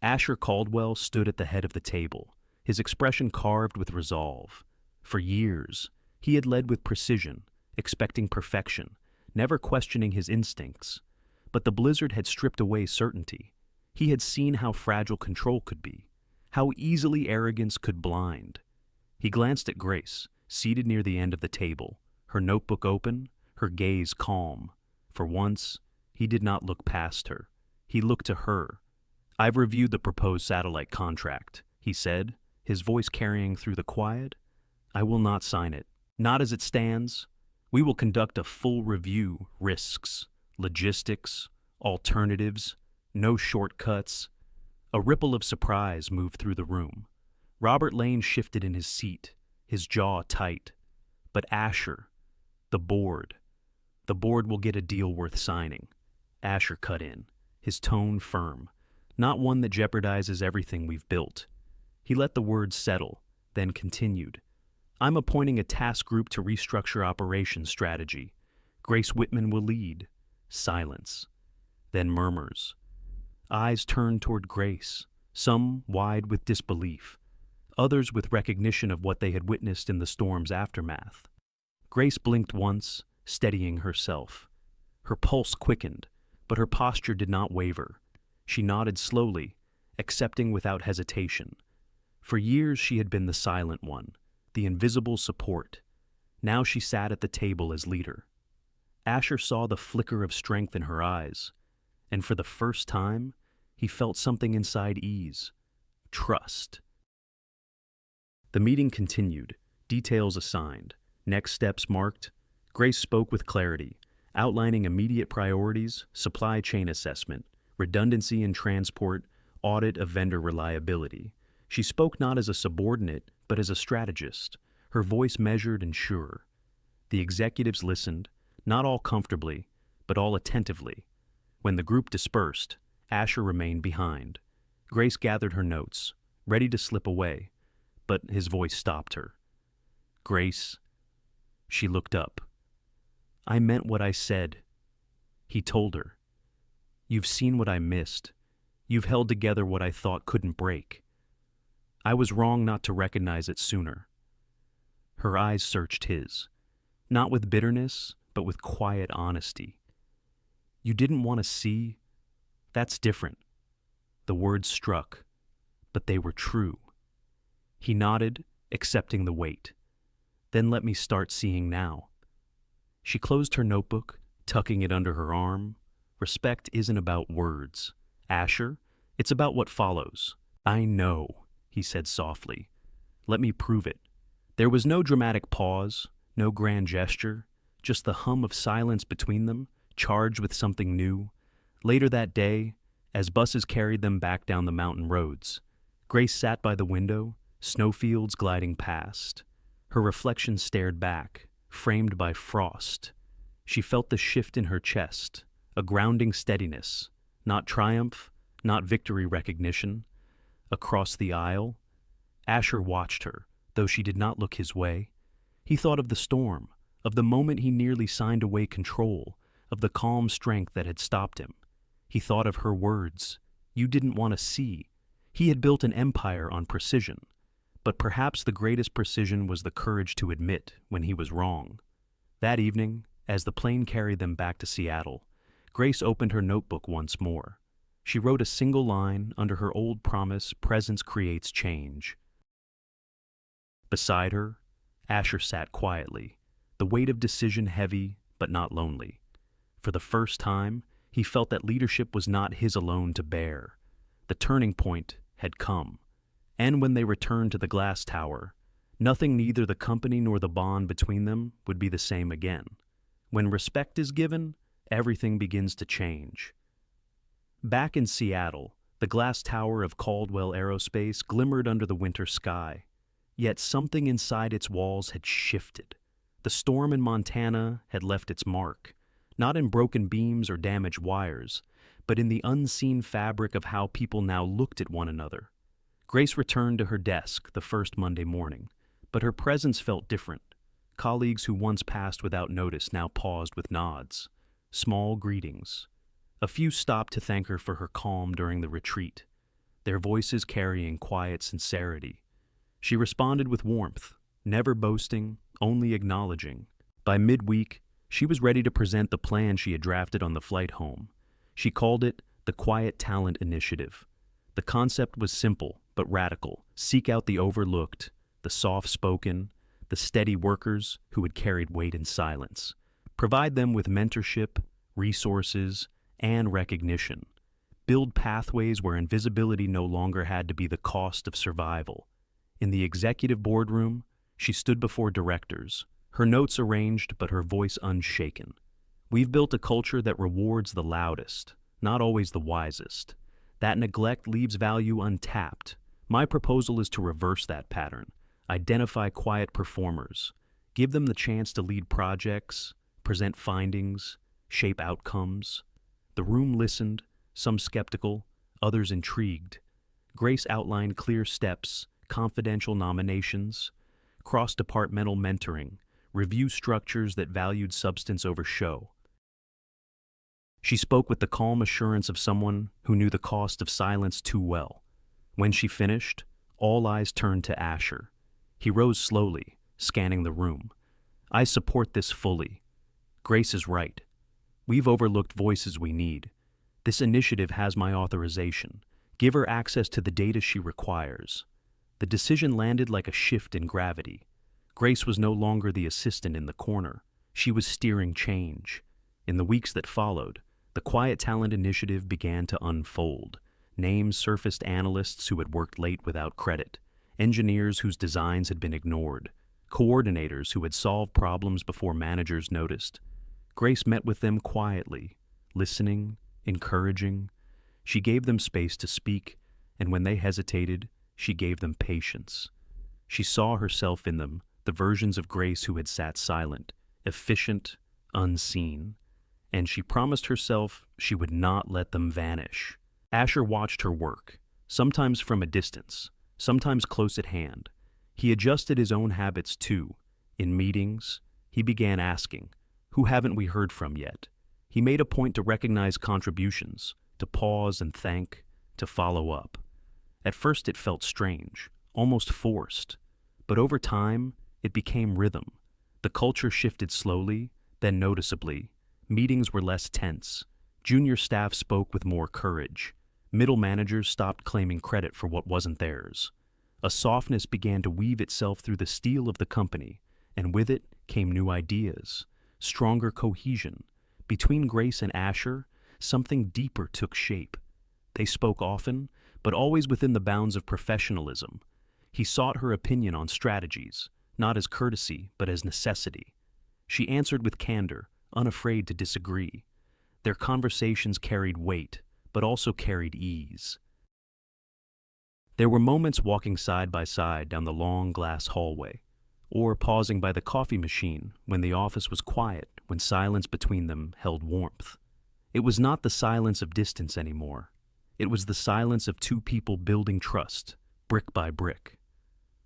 Asher Caldwell stood at the head of the table, his expression carved with resolve. For years, he had led with precision, expecting perfection, never questioning his instincts. But the blizzard had stripped away certainty. He had seen how fragile control could be, how easily arrogance could blind. He glanced at Grace, seated near the end of the table, her notebook open, her gaze calm. For once, he did not look past her. He looked to her. "I've reviewed the proposed satellite contract," he said, his voice carrying through the quiet. "I will not sign it. Not as it stands. We will conduct a full review, risks, logistics, alternatives, no shortcuts." A ripple of surprise moved through the room. Robert Lane shifted in his seat, his jaw tight. But Asher, the board will get a deal worth signing. Asher cut in, his tone firm, not one that jeopardizes everything we've built. He let the words settle, then continued. "I'm appointing a task group to restructure operations strategy. Grace Whitman will lead." Silence. Then murmurs. Eyes turned toward Grace, some wide with disbelief, others with recognition of what they had witnessed in the storm's aftermath. Grace blinked once, steadying herself. Her pulse quickened, but her posture did not waver. She nodded slowly, accepting without hesitation. For years she had been the silent one, the invisible support. Now she sat at the table as leader. Asher saw the flicker of strength in her eyes, and for the first time, he felt something inside ease. Trust. The meeting continued, details assigned, next steps marked. Grace spoke with clarity, outlining immediate priorities, supply chain assessment, redundancy in transport, audit of vendor reliability. She spoke not as a subordinate, but as a strategist, her voice measured and sure. The executives listened, not all comfortably, but all attentively. When the group dispersed, Asher remained behind. Grace gathered her notes, ready to slip away, but his voice stopped her. "Grace." She looked up. "I meant what I said." He told her. "You've seen what I missed. You've held together what I thought couldn't break. I was wrong not to recognize it sooner." Her eyes searched his, not with bitterness, but with quiet honesty. "You didn't want to see? That's different." The words struck, but they were true. He nodded, accepting the weight. "Then let me start seeing now." She closed her notebook, tucking it under her arm. Respect isn't about words, Asher. It's about what follows. "I know," he said softly. "Let me prove it." There was no dramatic pause, no grand gesture, just the hum of silence between them, charged with something new. Later that day, as buses carried them back down the mountain roads, Grace sat by the window, snowfields gliding past. Her reflection stared back, framed by frost. She felt the shift in her chest, a grounding steadiness, not triumph, not victory recognition. Across the aisle, Asher watched her, though she did not look his way. He thought of the storm, of the moment he nearly signed away control, of the calm strength that had stopped him. He thought of her words, "You didn't want to see." He had built an empire on precision, but perhaps the greatest precision was the courage to admit when he was wrong. That evening, as the plane carried them back to Seattle, Grace opened her notebook once more. She wrote a single line under her old promise, "Presence creates change." Beside her, Asher sat quietly, the weight of decision heavy but not lonely. For the first time, he felt that leadership was not his alone to bear. The turning point had come, and when they returned to the glass tower, nothing, neither the company nor the bond between them, would be the same again. When respect is given, everything begins to change. Back in Seattle, the glass tower of Caldwell Aerospace glimmered under the winter sky. Yet something inside its walls had shifted. The storm in Montana had left its mark, not in broken beams or damaged wires, but in the unseen fabric of how people now looked at one another. Grace returned to her desk the first Monday morning, but her presence felt different. Colleagues who once passed without notice now paused with nods, small greetings. A few stopped to thank her for her calm during the retreat, their voices carrying quiet sincerity. She responded with warmth, never boasting, only acknowledging. By midweek, she was ready to present the plan she had drafted on the flight home. She called it the Quiet Talent Initiative. The concept was simple but radical. Seek out the overlooked, the soft-spoken, the steady workers who had carried weight in silence. Provide them with mentorship, resources, and recognition. Build pathways where invisibility no longer had to be the cost of survival. In the executive boardroom, she stood before directors, her notes arranged but her voice unshaken. "We've built a culture that rewards the loudest, not always the wisest. That neglect leaves value untapped. My proposal is to reverse that pattern. Identify quiet performers. Give them the chance to lead projects, present findings, shape outcomes." The room listened, some skeptical, others intrigued. Grace outlined clear steps, confidential nominations, cross-departmental mentoring, review structures that valued substance over show. She spoke with the calm assurance of someone who knew the cost of silence too well. When she finished, all eyes turned to Asher. He rose slowly, scanning the room. "I support this fully. Grace is right. We've overlooked voices we need. This initiative has my authorization. Give her access to the data she requires." The decision landed like a shift in gravity. Grace was no longer the assistant in the corner. She was steering change. In the weeks that followed, the Quiet Talent Initiative began to unfold. Names surfaced: analysts who had worked late without credit, engineers whose designs had been ignored, coordinators who had solved problems before managers noticed. Grace met with them quietly, listening, encouraging. She gave them space to speak, and when they hesitated, she gave them patience. She saw herself in them, the versions of Grace who had sat silent, efficient, unseen, and she promised herself she would not let them vanish. Asher watched her work, sometimes from a distance, sometimes close at hand. He adjusted his own habits too. In meetings, he began asking, "Who haven't we heard from yet?" He made a point to recognize contributions, to pause and thank, to follow up. At first it felt strange, almost forced, but over time it became rhythm. The culture shifted slowly, then noticeably. Meetings were less tense. Junior staff spoke with more courage. Middle managers stopped claiming credit for what wasn't theirs. A softness began to weave itself through the steel of the company, and with it came new ideas, stronger cohesion. Between Grace and Asher, something deeper took shape. They spoke often, but always within the bounds of professionalism. He sought her opinion on strategies, not as courtesy, but as necessity. She answered with candor, unafraid to disagree. Their conversations carried weight, but also carried ease. There were moments walking side by side down the long glass hallway, or pausing by the coffee machine when the office was quiet, when silence between them held warmth. It was not the silence of distance anymore. It was the silence of two people building trust, brick by brick.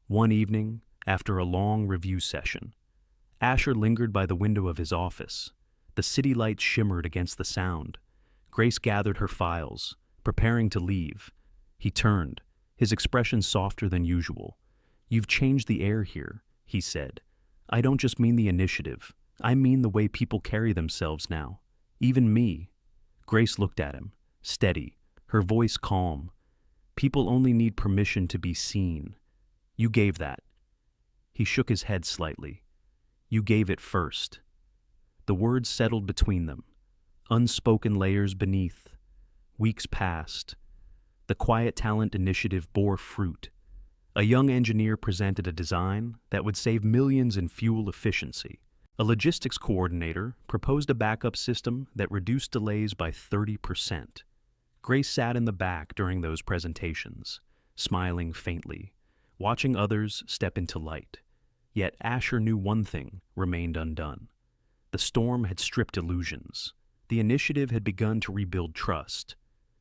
One evening, after a long review session, Asher lingered by the window of his office. The city lights shimmered against the sound. Grace gathered her files, preparing to leave. He turned, his expression softer than usual. "You've changed the air here," he said. "I don't just mean the initiative. I mean the way people carry themselves now. Even me." Grace looked at him, steady, her voice calm. "People only need permission to be seen. You gave that." He shook his head slightly. "You gave it first." The words settled between them, unspoken layers beneath. Weeks passed. The Quiet Talent Initiative bore fruit. A young engineer presented a design that would save millions in fuel efficiency. A logistics coordinator proposed a backup system that reduced delays by 30%. Grace sat in the back during those presentations, smiling faintly, watching others step into light. Yet Asher knew one thing remained undone. The storm had stripped illusions. The initiative had begun to rebuild trust.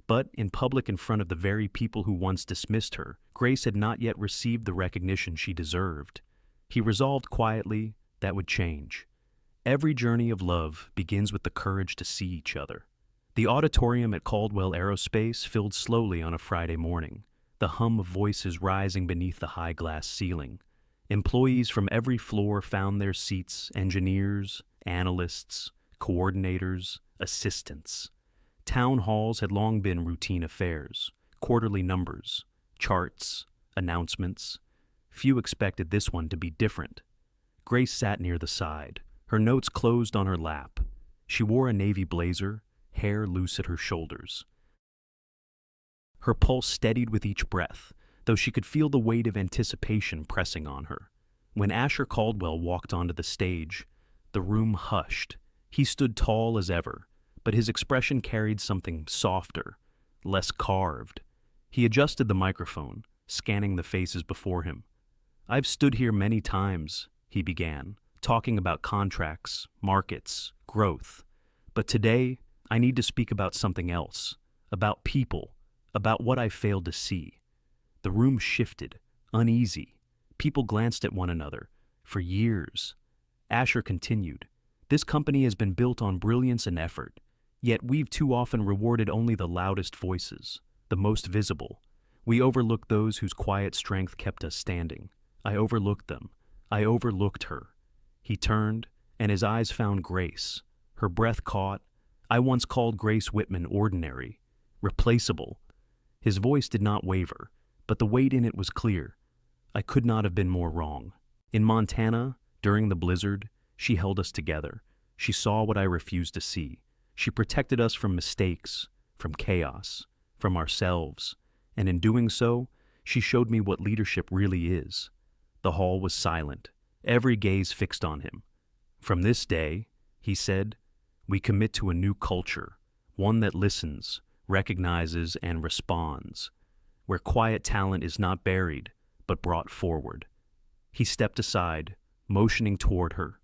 But in public, in front of the very people who once dismissed her, Grace had not yet received the recognition she deserved. He resolved quietly that would change. Every journey of love begins with the courage to see each other. The auditorium at Caldwell Aerospace filled slowly on a Friday morning, the hum of voices rising beneath the high glass ceiling. Employees from every floor found their seats: engineers, analysts, coordinators, assistants. Town halls had long been routine affairs, quarterly numbers, charts, announcements. Few expected this one to be different. Grace sat near the side, her notes closed on her lap. She wore a navy blazer, hair loose at her shoulders. Her pulse steadied with each breath, though she could feel the weight of anticipation pressing on her. When Asher Caldwell walked onto the stage, the room hushed. He stood tall as ever, but his expression carried something softer, less carved. He adjusted the microphone, scanning the faces before him. "I've stood here many times," he began, talking about contracts, markets, growth. "But today, I need to speak about something else, about people, about what I failed to see." The room shifted, uneasy. People glanced at one another. For years, Asher continued, "This company has been built on brilliance and effort. Yet we've too often rewarded only the loudest voices, the most visible. We overlooked those whose quiet strength kept us standing. I overlooked them. I overlooked her." He turned, and his eyes found Grace. Her breath caught. "I once called Grace Whitman ordinary, replaceable." His voice did not waver, but the weight in it was clear. "I could not have been more wrong. In Montana, during the blizzard, she held us together. She saw what I refused to see. She protected us from mistakes, from chaos, from ourselves, and in doing so, she showed me what leadership really is. The hall was silent, every gaze fixed on him. From this day, he said, we commit to a new culture, one that listens, recognizes, and responds, where quiet talent is not buried, but brought forward. He stepped aside, motioning toward her,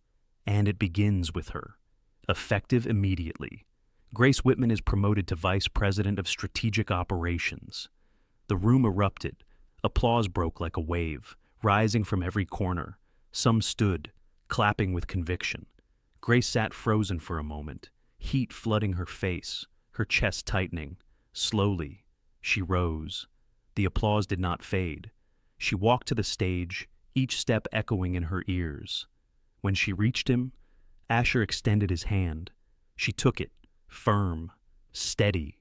and it begins with her. Effective immediately. Grace Whitman is promoted to Vice President of Strategic Operations. The room erupted. Applause broke like a wave, rising from every corner. Some stood, clapping with conviction. Grace sat frozen for a moment, heat flooding her face, her chest tightening. Slowly, she rose. The applause did not fade. She walked to the stage, each step echoing in her ears. When she reached him, Asher extended his hand. She took it, firm, steady.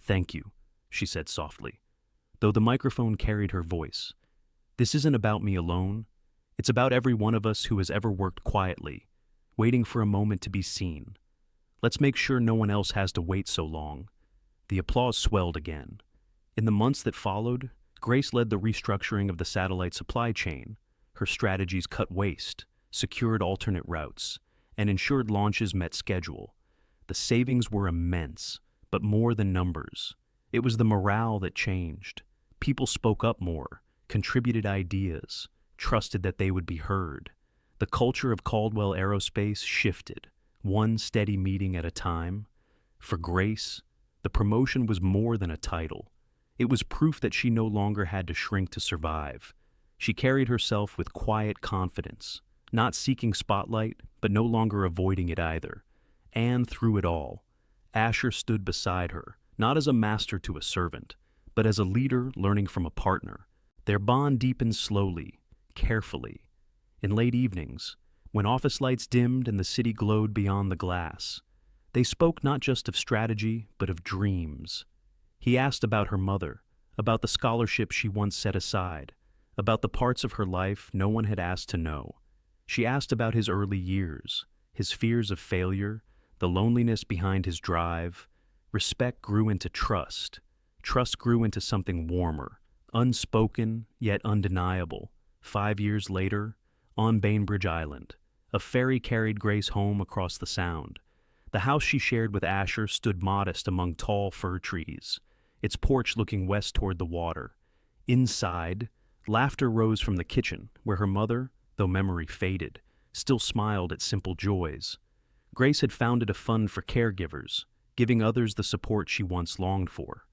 "Thank you," she said softly, though the microphone carried her voice. "This isn't about me alone. It's about every one of us who has ever worked quietly, waiting for a moment to be seen. Let's make sure no one else has to wait so long." The applause swelled again. In the months that followed, Grace led the restructuring of the satellite supply chain. Her strategies cut waste, secured alternate routes, and ensured launches met schedule. The savings were immense, but more than numbers. It was the morale that changed. People spoke up more, contributed ideas, trusted that they would be heard. The culture of Caldwell Aerospace shifted, one steady meeting at a time. For Grace, the promotion was more than a title. It was proof that she no longer had to shrink to survive. She carried herself with quiet confidence, not seeking spotlight, but no longer avoiding it either. And through it all, Asher stood beside her, not as a master to a servant, but as a leader learning from a partner. Their bond deepened slowly, carefully. In late evenings, when office lights dimmed and the city glowed beyond the glass, they spoke not just of strategy, but of dreams. He asked about her mother, about the scholarship she once set aside, about the parts of her life no one had asked to know. She asked about his early years, his fears of failure, the loneliness behind his drive. Respect grew into trust. Trust grew into something warmer, unspoken yet undeniable. 5 years later, on Bainbridge Island, a ferry carried Grace home across the Sound. The house she shared with Asher stood modest among tall fir trees, its porch looking west toward the water. Inside, laughter rose from the kitchen, where her mother, though memory faded, still smiled at simple joys. Grace had founded a fund for caregivers, giving others the support she once longed for.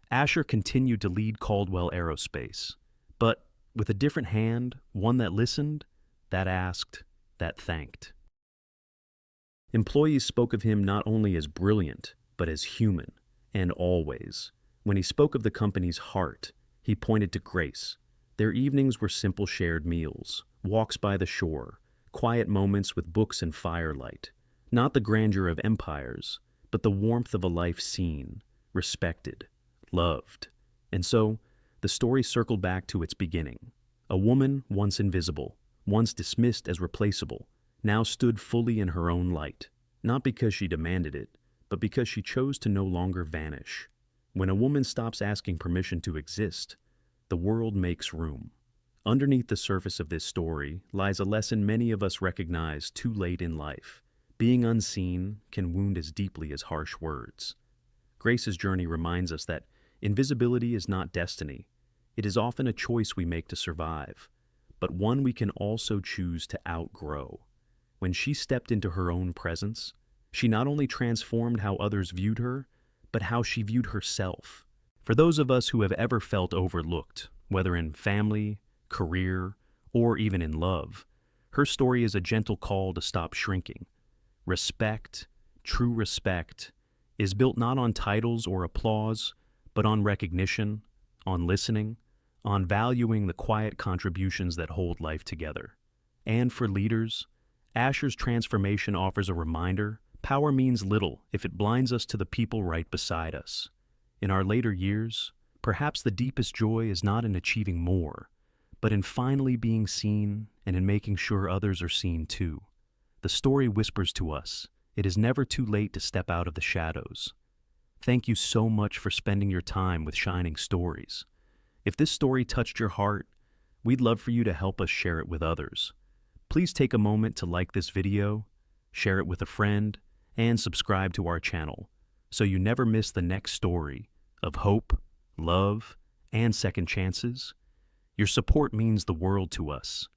Asher continued to lead Caldwell Aerospace, but with a different hand, one that listened, that asked, that thanked. Employees spoke of him not only as brilliant, but as human, and always. When he spoke of the company's heart, he pointed to Grace. Their evenings were simple shared meals, walks by the shore, quiet moments with books and firelight. Not the grandeur of empires, but the warmth of a life seen, respected, loved. And so, the story circled back to its beginning. A woman once invisible, once dismissed as replaceable, now stood fully in her own light, not because she demanded it, but because she chose to no longer vanish. When a woman stops asking permission to exist, the world makes room. Underneath the surface of this story lies a lesson many of us recognize too late in life. Being unseen can wound as deeply as harsh words. Grace's journey reminds us that invisibility is not destiny. It is often a choice we make to survive, but one we can also choose to outgrow. When she stepped into her own presence, she not only transformed how others viewed her, but how she viewed herself. For those of us who have ever felt overlooked, whether in family, career, or even in love, her story is a gentle call to stop shrinking. Respect, true respect, is built not on titles or applause, but on recognition, on listening, on valuing the quiet contributions that hold life together. And for leaders, Asher's transformation offers a reminder: power means little if it blinds us to the people right beside us. In our later years, perhaps the deepest joy is not in achieving more, but in finally being seen and in making sure others are seen too. The story whispers to us, it is never too late to step out of the shadows. Thank you so much for spending your time with Shining Stories. If this story touched your heart, we'd love for you to help us share it with others. Please take a moment to like this video, share it with a friend, and subscribe to our channel so you never miss the next story of hope, love, and second chances. Your support means the world to us.